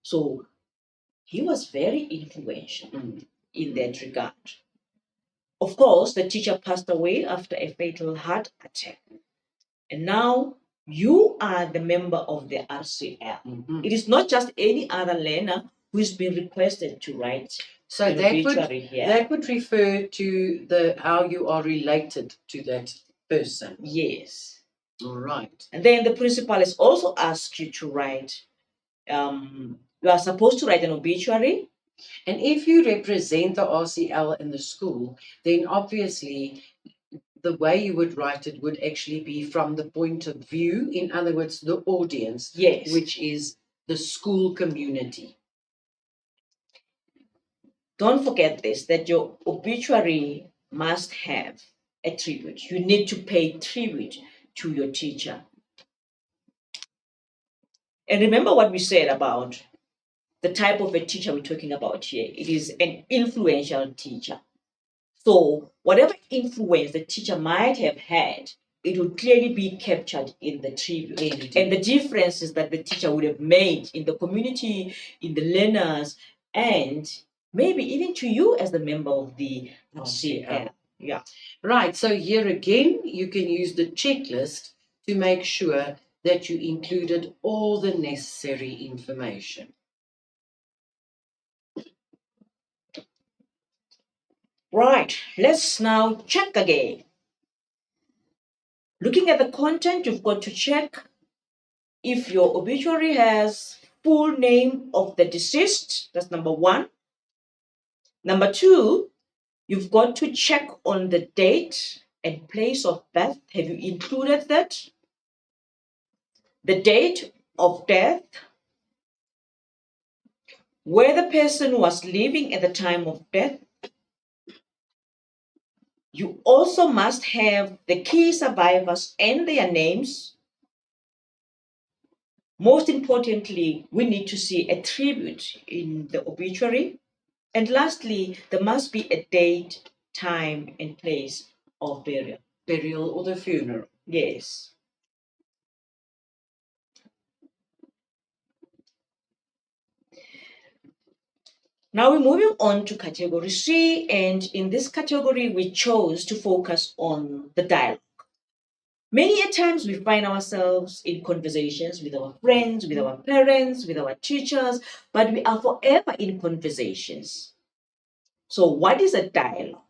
So he was very influential in that regard. Of course, the teacher passed away after a fatal heart attack. And now you are the member of the RCL. It is not just any other learner who is being requested to write So an obituary here. that would refer to the how you are related to that person. Yes. All right. And then the principal has also asked you to write, you are supposed to write an obituary. And if you represent the RCL in the school, then obviously the way you would write it would actually be from the point of view, in other words, the audience, Yes. which is the school community. Don't forget this, that your obituary must have a tribute. You need to pay tribute to your teacher. And remember what we said about the type of a teacher we're talking about here. It is an influential teacher. So whatever influence the teacher might have had, it would clearly be captured in the tribute. Indeed. And the differences that the teacher would have made in the community, in the learners, and maybe even to you as the member of the RCL. Yeah. Right. So here again, you can use the checklist to make sure that you included all the necessary information. Right. Let's now check again. Looking at the content, you've got to check if your obituary has full name of the deceased, that's number one. Number two, you've got to check on the date and place of birth. Have you included that? The date of death, where the person was living at the time of death. You also must have the key survivors and their names. Most importantly, we need to see a tribute in the obituary. And lastly, there must be a date, time, and place of burial. Burial or the funeral. Yes. Now we're moving on to category C, and in this category, we chose to focus on the dialogue. Many a times we find ourselves in conversations with our friends, with our parents, with our teachers, but we are forever in conversations. So, what is a dialogue?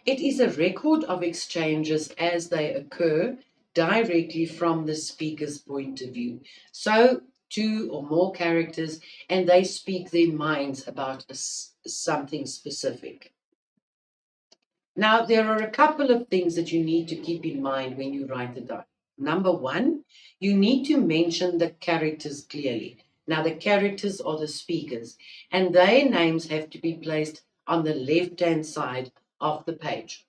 It is a record of exchanges as they occur directly from the speaker's point of view. So, two or more characters, and they speak their minds about something specific. Now, there are a couple of things that you need to keep in mind when you write the dialogue. Number one, you need to mention the characters clearly. Now, the characters are the speakers, and their names have to be placed on the left-hand side of the page.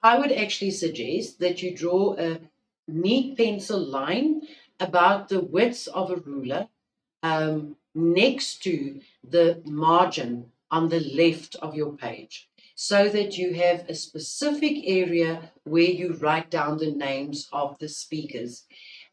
I would actually suggest that you draw a neat pencil line about the width of a ruler next to the margin on the left of your page, so that you have a specific area where you write down the names of the speakers,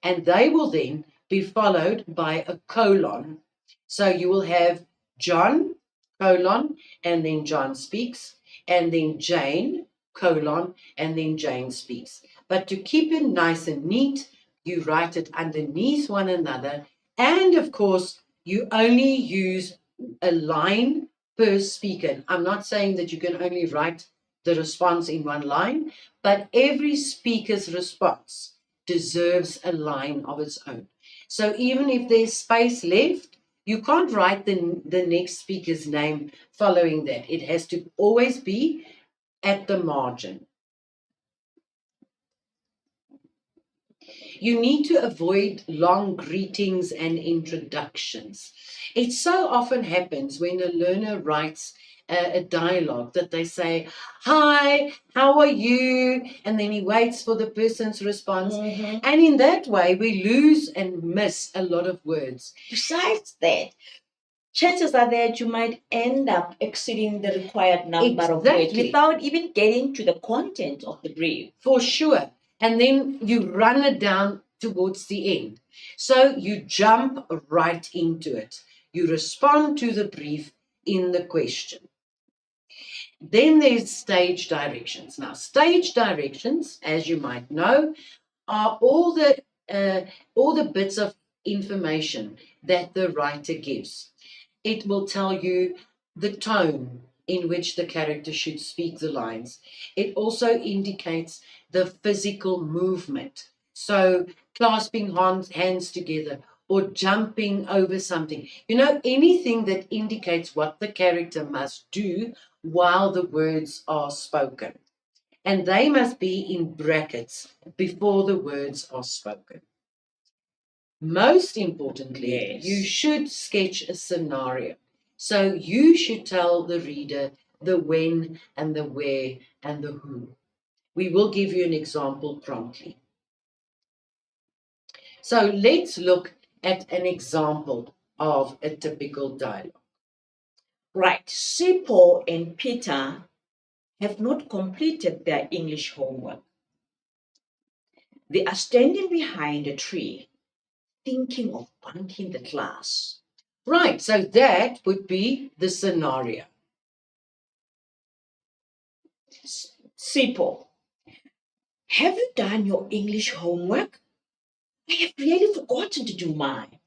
and they will then be followed by a colon. So you will have John, colon, and then John speaks, and then Jane, colon, and then Jane speaks. But to keep it nice and neat, you write it underneath one another, and of course, you only use a line per speaker. I'm not saying that you can only write the response in one line, but every speaker's response deserves a line of its own. So even if there's space left, you can't write the next speaker's name following that. It has to always be at the margin. You need to avoid long greetings and introductions. It so often happens when a learner writes a dialogue that they say, "Hi, how are you?" And then he waits for the person's response. And in that way, we lose and miss a lot of words. Besides that, chances are that you might end up exceeding the required number of words without even getting to the content of the brief. For sure. And then you run it down towards the end. So you jump right into it. You respond to the brief in the question. Then there's stage directions. Now, stage directions, as you might know, are all the bits of information that the writer gives. It will tell you the tone in which the character should speak the lines. It also indicates the physical movement. So, clasping hands together or jumping over something. You know, anything that indicates what the character must do while the words are spoken. And they must be in brackets before the words are spoken. Most importantly, Yes. you should sketch a scenario. So you should tell the reader the when and the where and the who. We will give you an example promptly. So let's look at an example of a typical dialogue. Right, Sipho and Peter have not completed their English homework. They are standing behind a tree, thinking of bunking the class. Right, so that would be the scenario. Sipho, have you done your English homework? I have really forgotten to do mine.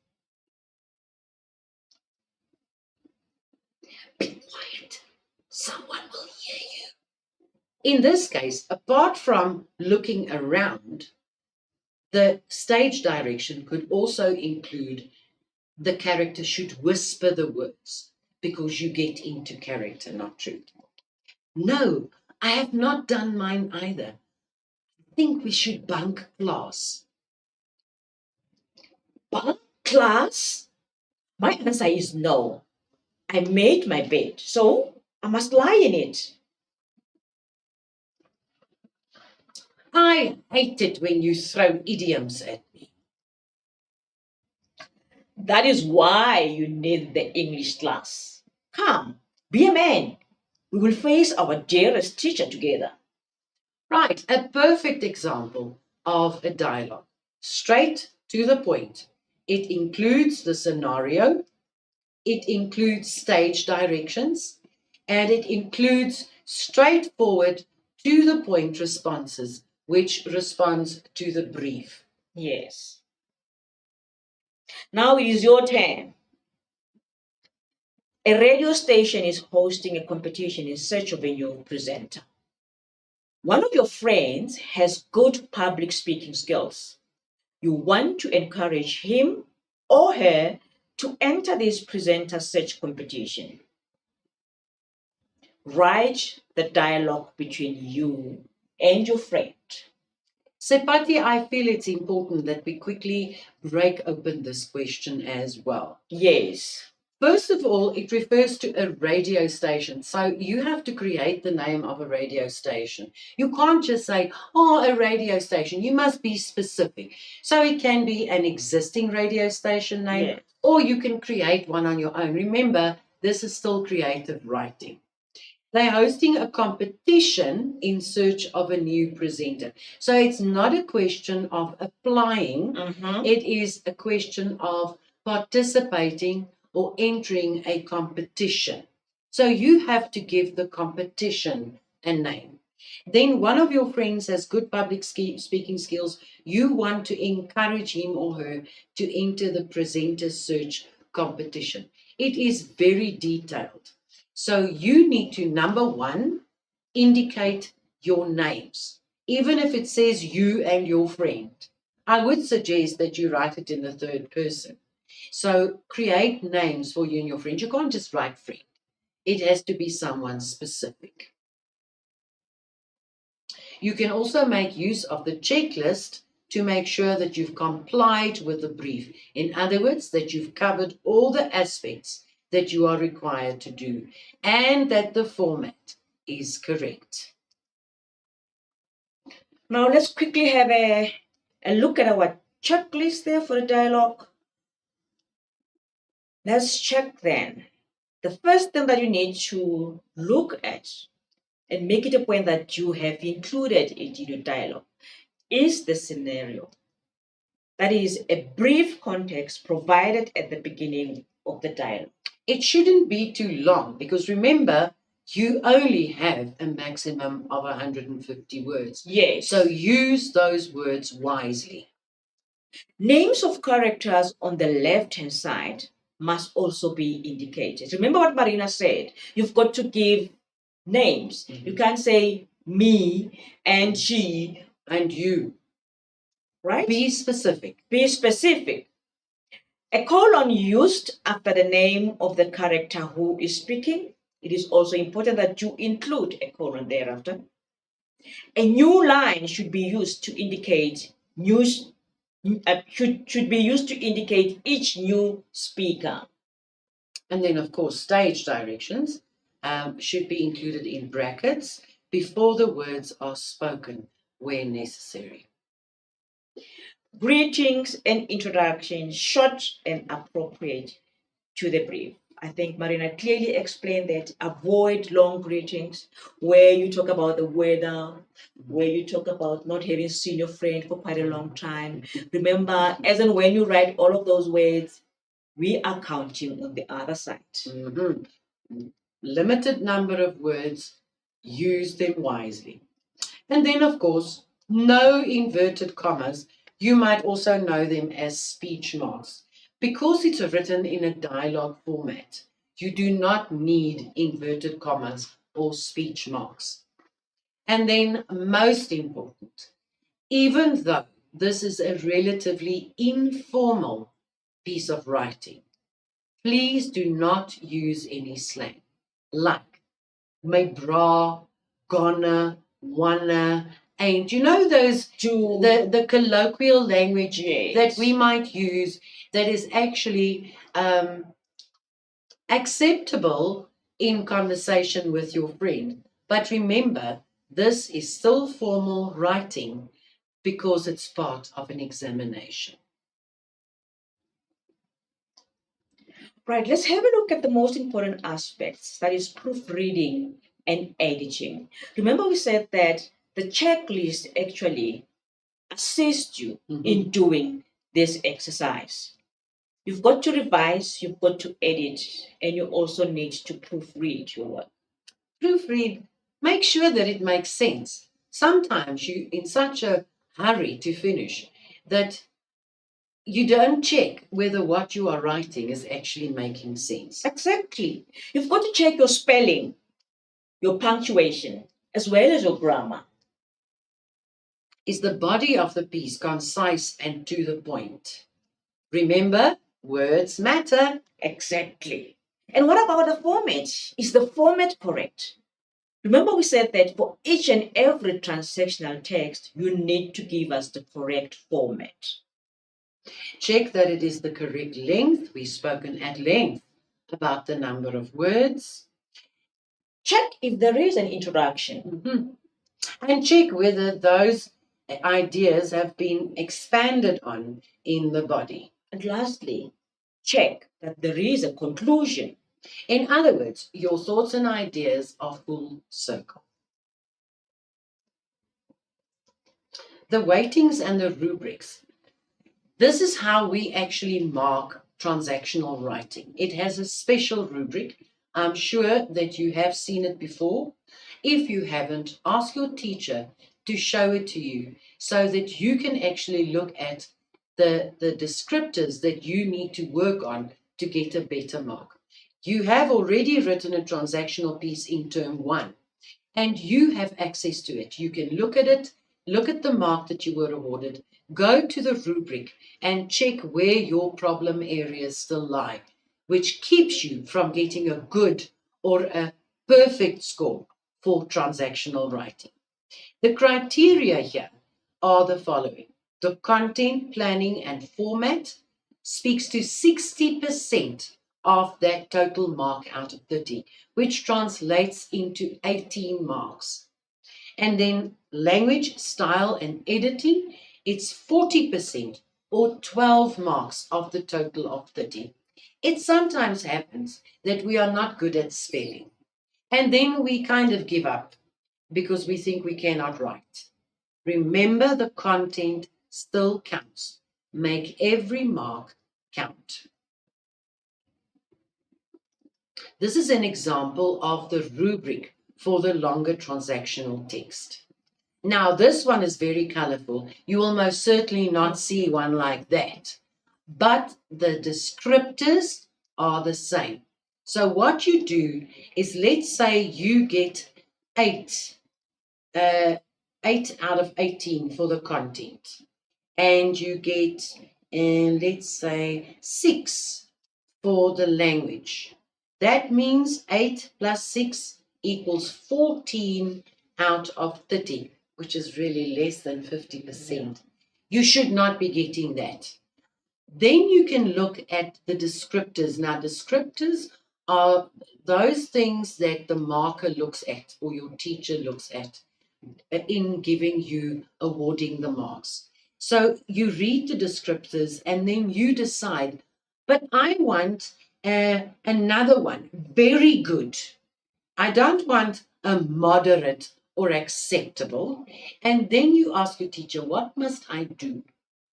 Be quiet. Someone will hear you. In this case, apart from looking around, The stage direction could also include the character should whisper the words because you get into character, not truth. No, I have not done mine either. I think we should bunk class. Bunk class? My answer is no. I made my bed, so I must lie in it. I hate it when you throw idioms at me. That is why you need the English class. Come, be a man. We will face our dearest teacher together. Right, a perfect example of a dialogue. Straight to the point. It includes the scenario, it includes stage directions, and it includes straightforward, to the point responses, which responds to the brief. Yes. Now it is your turn. A radio station is hosting a competition in search of a new presenter. One of your friends has good public speaking skills. You want to encourage him or her to enter this presenter search competition. Write the dialogue between you and your friend. Sepati, I feel it's important that we quickly break open this question as well. Yes. First of all, it refers to a radio station. So you have to create the name of a radio station. You can't just say, oh, a radio station. You must be specific. So it can be an existing radio station name, Yes. or you can create one on your own. Remember, this is still creative writing. They're hosting a competition in search of a new presenter. So it's not a question of applying, it is a question of participating or entering a competition. So you have to give the competition a name. Then one of your friends has good public speaking skills. You want to encourage him or her to enter the presenter search competition. It is very detailed. So you need to, number one, indicate your names, even if it says you and your friend. I would suggest that you write it in the third person. So create names for you and your friend. You can't just write friend. It has to be someone specific. You can also make use of the checklist to make sure that you've complied with the brief. In other words, that you've covered all the aspects that you are required to do and that the format is correct. Now let's quickly have a look at our checklist there for the dialogue. Let's check then. The first thing that you need to look at and make it a point that you have included it in your dialogue is the scenario. That is a brief context provided at the beginning of the dialogue. It shouldn't be too long because remember, you only have a maximum of 150 words. Yes. So use those words wisely. Names of characters on the left-hand side must also be indicated. Remember what Marina said. You've got to give names. You can't say me and she and you. Right? Be specific. Be specific. A colon used after the name of the character who is speaking. It is also important that you include a colon thereafter. A new line should be used to indicate should be used to indicate each new speaker. And then, of course, stage directions should be included in brackets before the words are spoken where necessary. Greetings and introductions, short and appropriate to the brief. I think Marina clearly explained that avoid long greetings where you talk about the weather, where you talk about not having seen your friend for quite a long time. Remember, as and when you write all of those words, we are counting on the other side. Limited number of words, use them wisely. And then, of course, no inverted commas. You might also know them as speech marks. Because it's written in a dialogue format, you do not need inverted commas or speech marks. And then, most important, even though this is a relatively informal piece of writing. Please do not use any slang like my bra, gonna, wanna, ain't. You know those the colloquial language that we might use that is actually acceptable in conversation with your friend. But remember, this is still formal writing because it's part of an examination. Right, let's have a look at the most important aspects, that is proofreading and editing. Remember we said that the checklist actually assists you in doing this exercise. You've got to revise, you've got to edit, and you also need to proofread your work. Proofread, make sure that it makes sense. Sometimes you're in such a hurry to finish that you don't check whether what you are writing is actually making sense. Exactly. You've got to check your spelling, your punctuation, as well as your grammar. Is the body of the piece concise and to the point? Remember, words matter. Exactly. And what about the format? Is the format correct? Remember we said that for each and every transactional text, you need to give us the correct format. Check that it is the correct length. We've spoken at length about the number of words. Check if there is an introduction. And check whether those ideas have been expanded on in the body. And lastly, check that there is a conclusion. In other words, your thoughts and ideas are full circle. The weightings and the rubrics. This is how we actually mark transactional writing. It has a special rubric. I'm sure that you have seen it before. If you haven't, ask your teacher to show it to you so that you can actually look at the descriptors that you need to work on to get a better mark. You have already written a transactional piece in term 1 and you have access to it. You can look at it, look at the mark that you were awarded, go to the rubric and check where your problem areas still lie, which keeps you from getting a good or a perfect score for transactional writing. The criteria here are the following. The content, planning, and format speaks to 60% of that total mark out of 30, which translates into 18 marks. And then language, style, and editing, it's 40% or 12 marks of the total of 30. It sometimes happens that we are not good at spelling, and then we kind of give up because we think we cannot write. Remember, the content still counts. Make every mark count. This is an example of the rubric for the longer transactional text. Now, this one is very colorful. You will most certainly not see one like that, but the descriptors are the same. So what you do is, let's say you get 8 out of 18 for the content, and you get, let's say, 6 for the language. That means 8 plus 6 equals 14 out of 30, which is really less than 50%. You should not be getting that. Then you can look at the descriptors. Now, descriptors are those things that the marker looks at or your teacher looks at in giving you, awarding the marks. So you read the descriptors and then you decide, but I want another one, very good. I don't want a moderate or acceptable. And then you ask your teacher, what must I do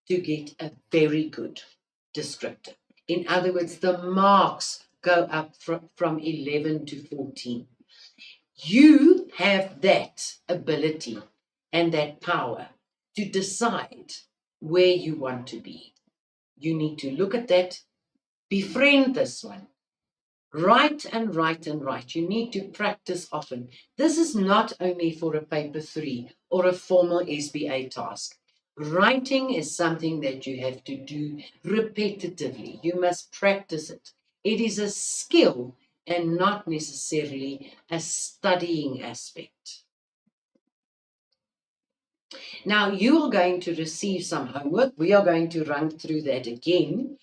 to get a very good descriptor? In other words, the marks go up from 11 to 14. You have that ability and that power to decide where you want to be. You need to look at that, befriend this one. Write and write and write. You need to practice often. This is not only for a paper 3 or a formal SBA task. Writing is something that you have to do repetitively. You must practice it. It is a skill and not necessarily a studying aspect. Now, you are going to receive some homework. We are going to run through that again.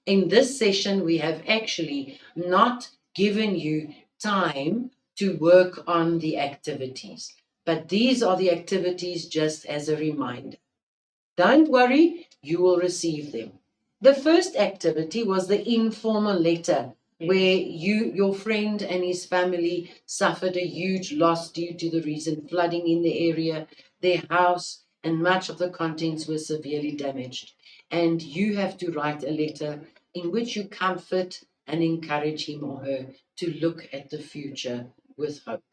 In this session, we have actually not given you time to work on the activities, but these are the activities just as a reminder. Don't worry, you will receive them. The first activity was the informal letter, where your friend and his family suffered a huge loss due to the recent flooding in the area. Their house and much of the contents were severely damaged. And you have to write a letter in which you comfort and encourage him or her to look at the future with hope.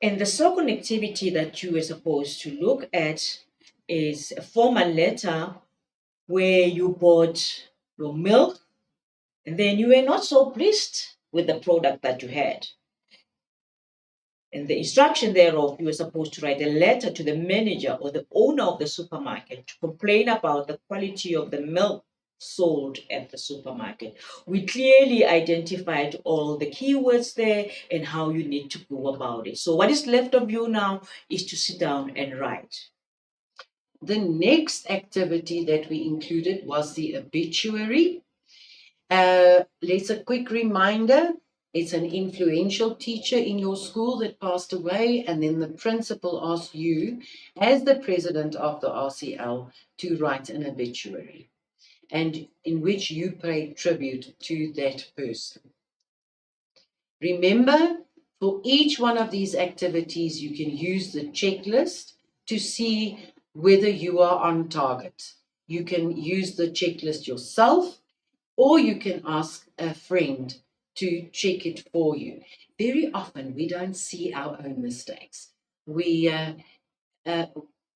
And the second activity that you were supposed to look at is a formal letter where you bought your milk and then you were not so pleased with the product that you had. And the instruction thereof, you were supposed to write a letter to the manager or the owner of the supermarket to complain about the quality of the milk sold at the supermarket. We clearly identified all the keywords there and how you need to go about it. So what is left of you now is to sit down and write. The next activity that we included was the obituary. Let's a quick reminder. It's an influential teacher in your school that passed away, and then the principal asked you, as the president of the RCL, to write an obituary, and in which you pay tribute to that person. Remember, for each one of these activities, you can use the checklist to see whether you are on target. You can use the checklist yourself, or you can ask a friend to check it for you. Very often we don't see our own mistakes.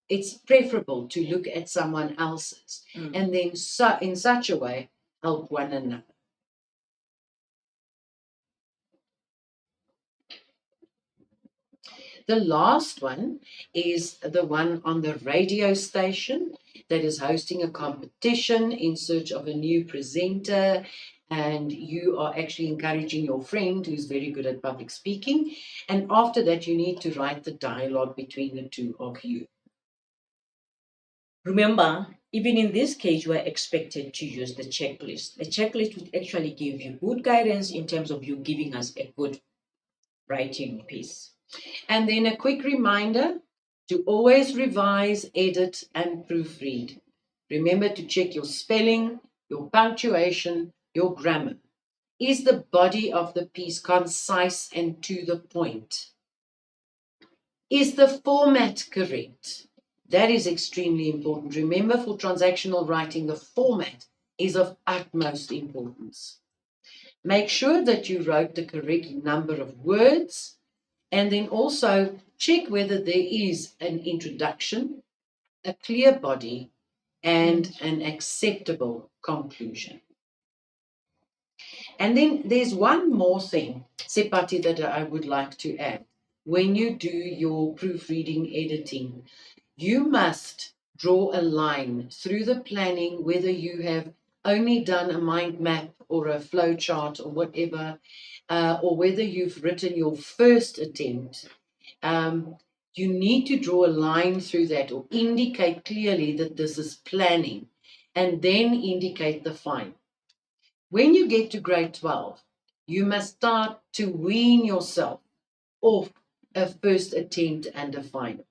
It's preferable to look at someone else's and then in such a way help one another. The last one is the one on the radio station that is hosting a competition in search of a new presenter, and you are actually encouraging your friend who's very good at public speaking. And after that, you need to write the dialogue between the two of you. Remember, even in this case, you are expected to use the checklist. The checklist would actually give you good guidance in terms of you giving us a good writing piece. And then a quick reminder to always revise, edit, and proofread. Remember to check your spelling, your punctuation, your grammar. Is the body of the piece concise and to the point? Is the format correct? That is extremely important. Remember, for transactional writing, the format is of utmost importance. Make sure that you wrote the correct number of words, and then also check whether there is an introduction, a clear body, and an acceptable conclusion. And then there's one more thing, Sepati, that I would like to add. When you do your proofreading editing, you must draw a line through the planning, whether you have only done a mind map or a flow chart or whatever, or whether you've written your first attempt. You need to draw a line through that or indicate clearly that this is planning, and then indicate the final. When you get to grade 12, you must start to wean yourself off a first attempt and a final.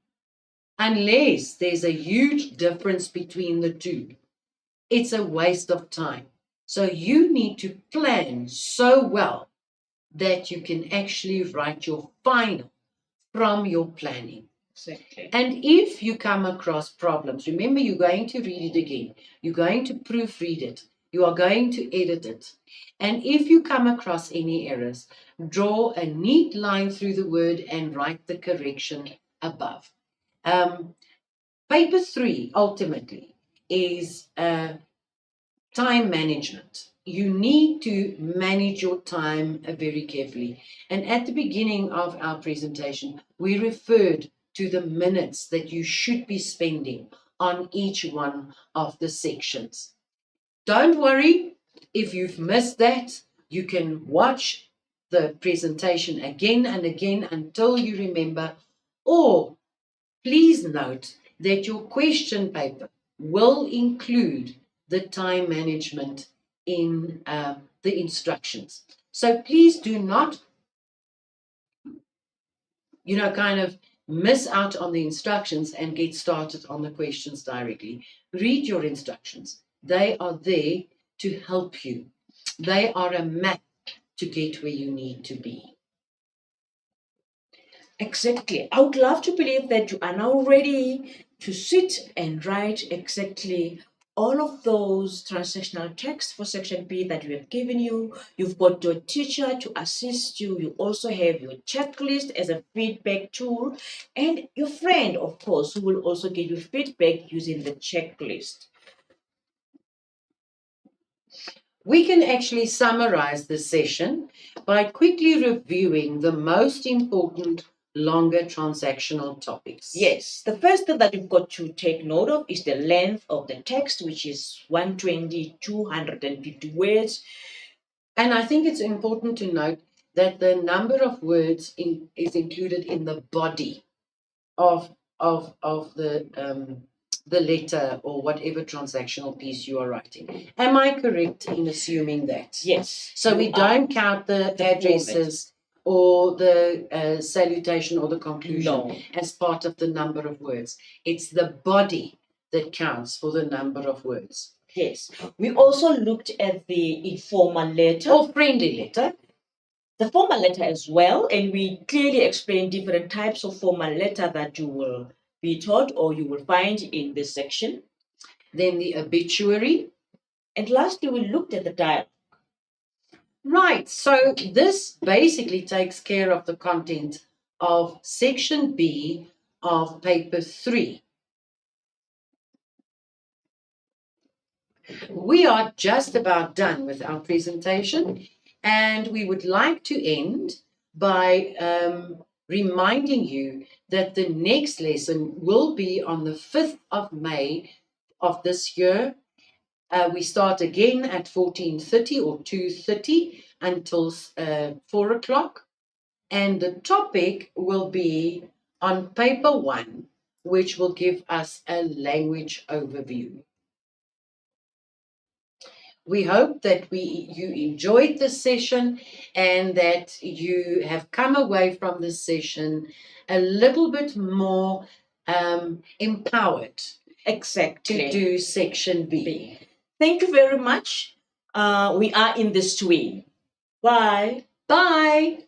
Unless there's a huge difference between the two, it's a waste of time. So you need to plan so well that you can actually write your final from your planning. Exactly. And if you come across problems, remember, you're going to read it again. You're going to proofread it. You are going to edit it. And if you come across any errors, draw a neat line through the word and write the correction above. Paper 3, ultimately, is time management. You need to manage your time very carefully. And at the beginning of our presentation, we referred to the minutes that you should be spending on each one of the sections. Don't worry if you've missed that. You can watch the presentation again and again until you remember, or please note that your question paper will include the time management in the instructions. So please do not, kind of miss out on the instructions and get started on the questions directly. Read your instructions. They are there to help you. They are a map to get where you need to be. Exactly. I would love to believe that you are now ready to sit and write exactly all of those transactional texts for section B that we have given you. You've got your teacher to assist you. You also have your checklist as a feedback tool, and your friend, of course, who will also give you feedback using the checklist. We can actually summarize this session by quickly reviewing the most important longer transactional topics. Yes, the first thing that you've got to take note of is the length of the text, which is 120, 250 words. And I think it's important to note that the number of words is included in the body of the letter or whatever transactional piece you are writing. Am I correct in assuming that? Yes. So we don't count the addresses or the salutation or the conclusion as part of the number of words. It's the body that counts for the number of words. Yes. We also looked at the informal letter. Or friendly letter. The formal letter as well, and we clearly explain different types of formal letter that you will be taught or you will find in this section. Then the obituary. And lastly, we looked at the dialogue. Right, so this basically takes care of the content of section B of paper 3. We are just about done with our presentation, and we would like to end by reminding you that the next lesson will be on the 5th of May of this year. We start again at 14:30 or 2:30 until 4 o'clock. And the topic will be on paper 1, which will give us a language overview. We hope that you enjoyed this session and that you have come away from this session a little bit more empowered. Exactly. To do section B. Thank you very much. We are in this way. Bye. Bye.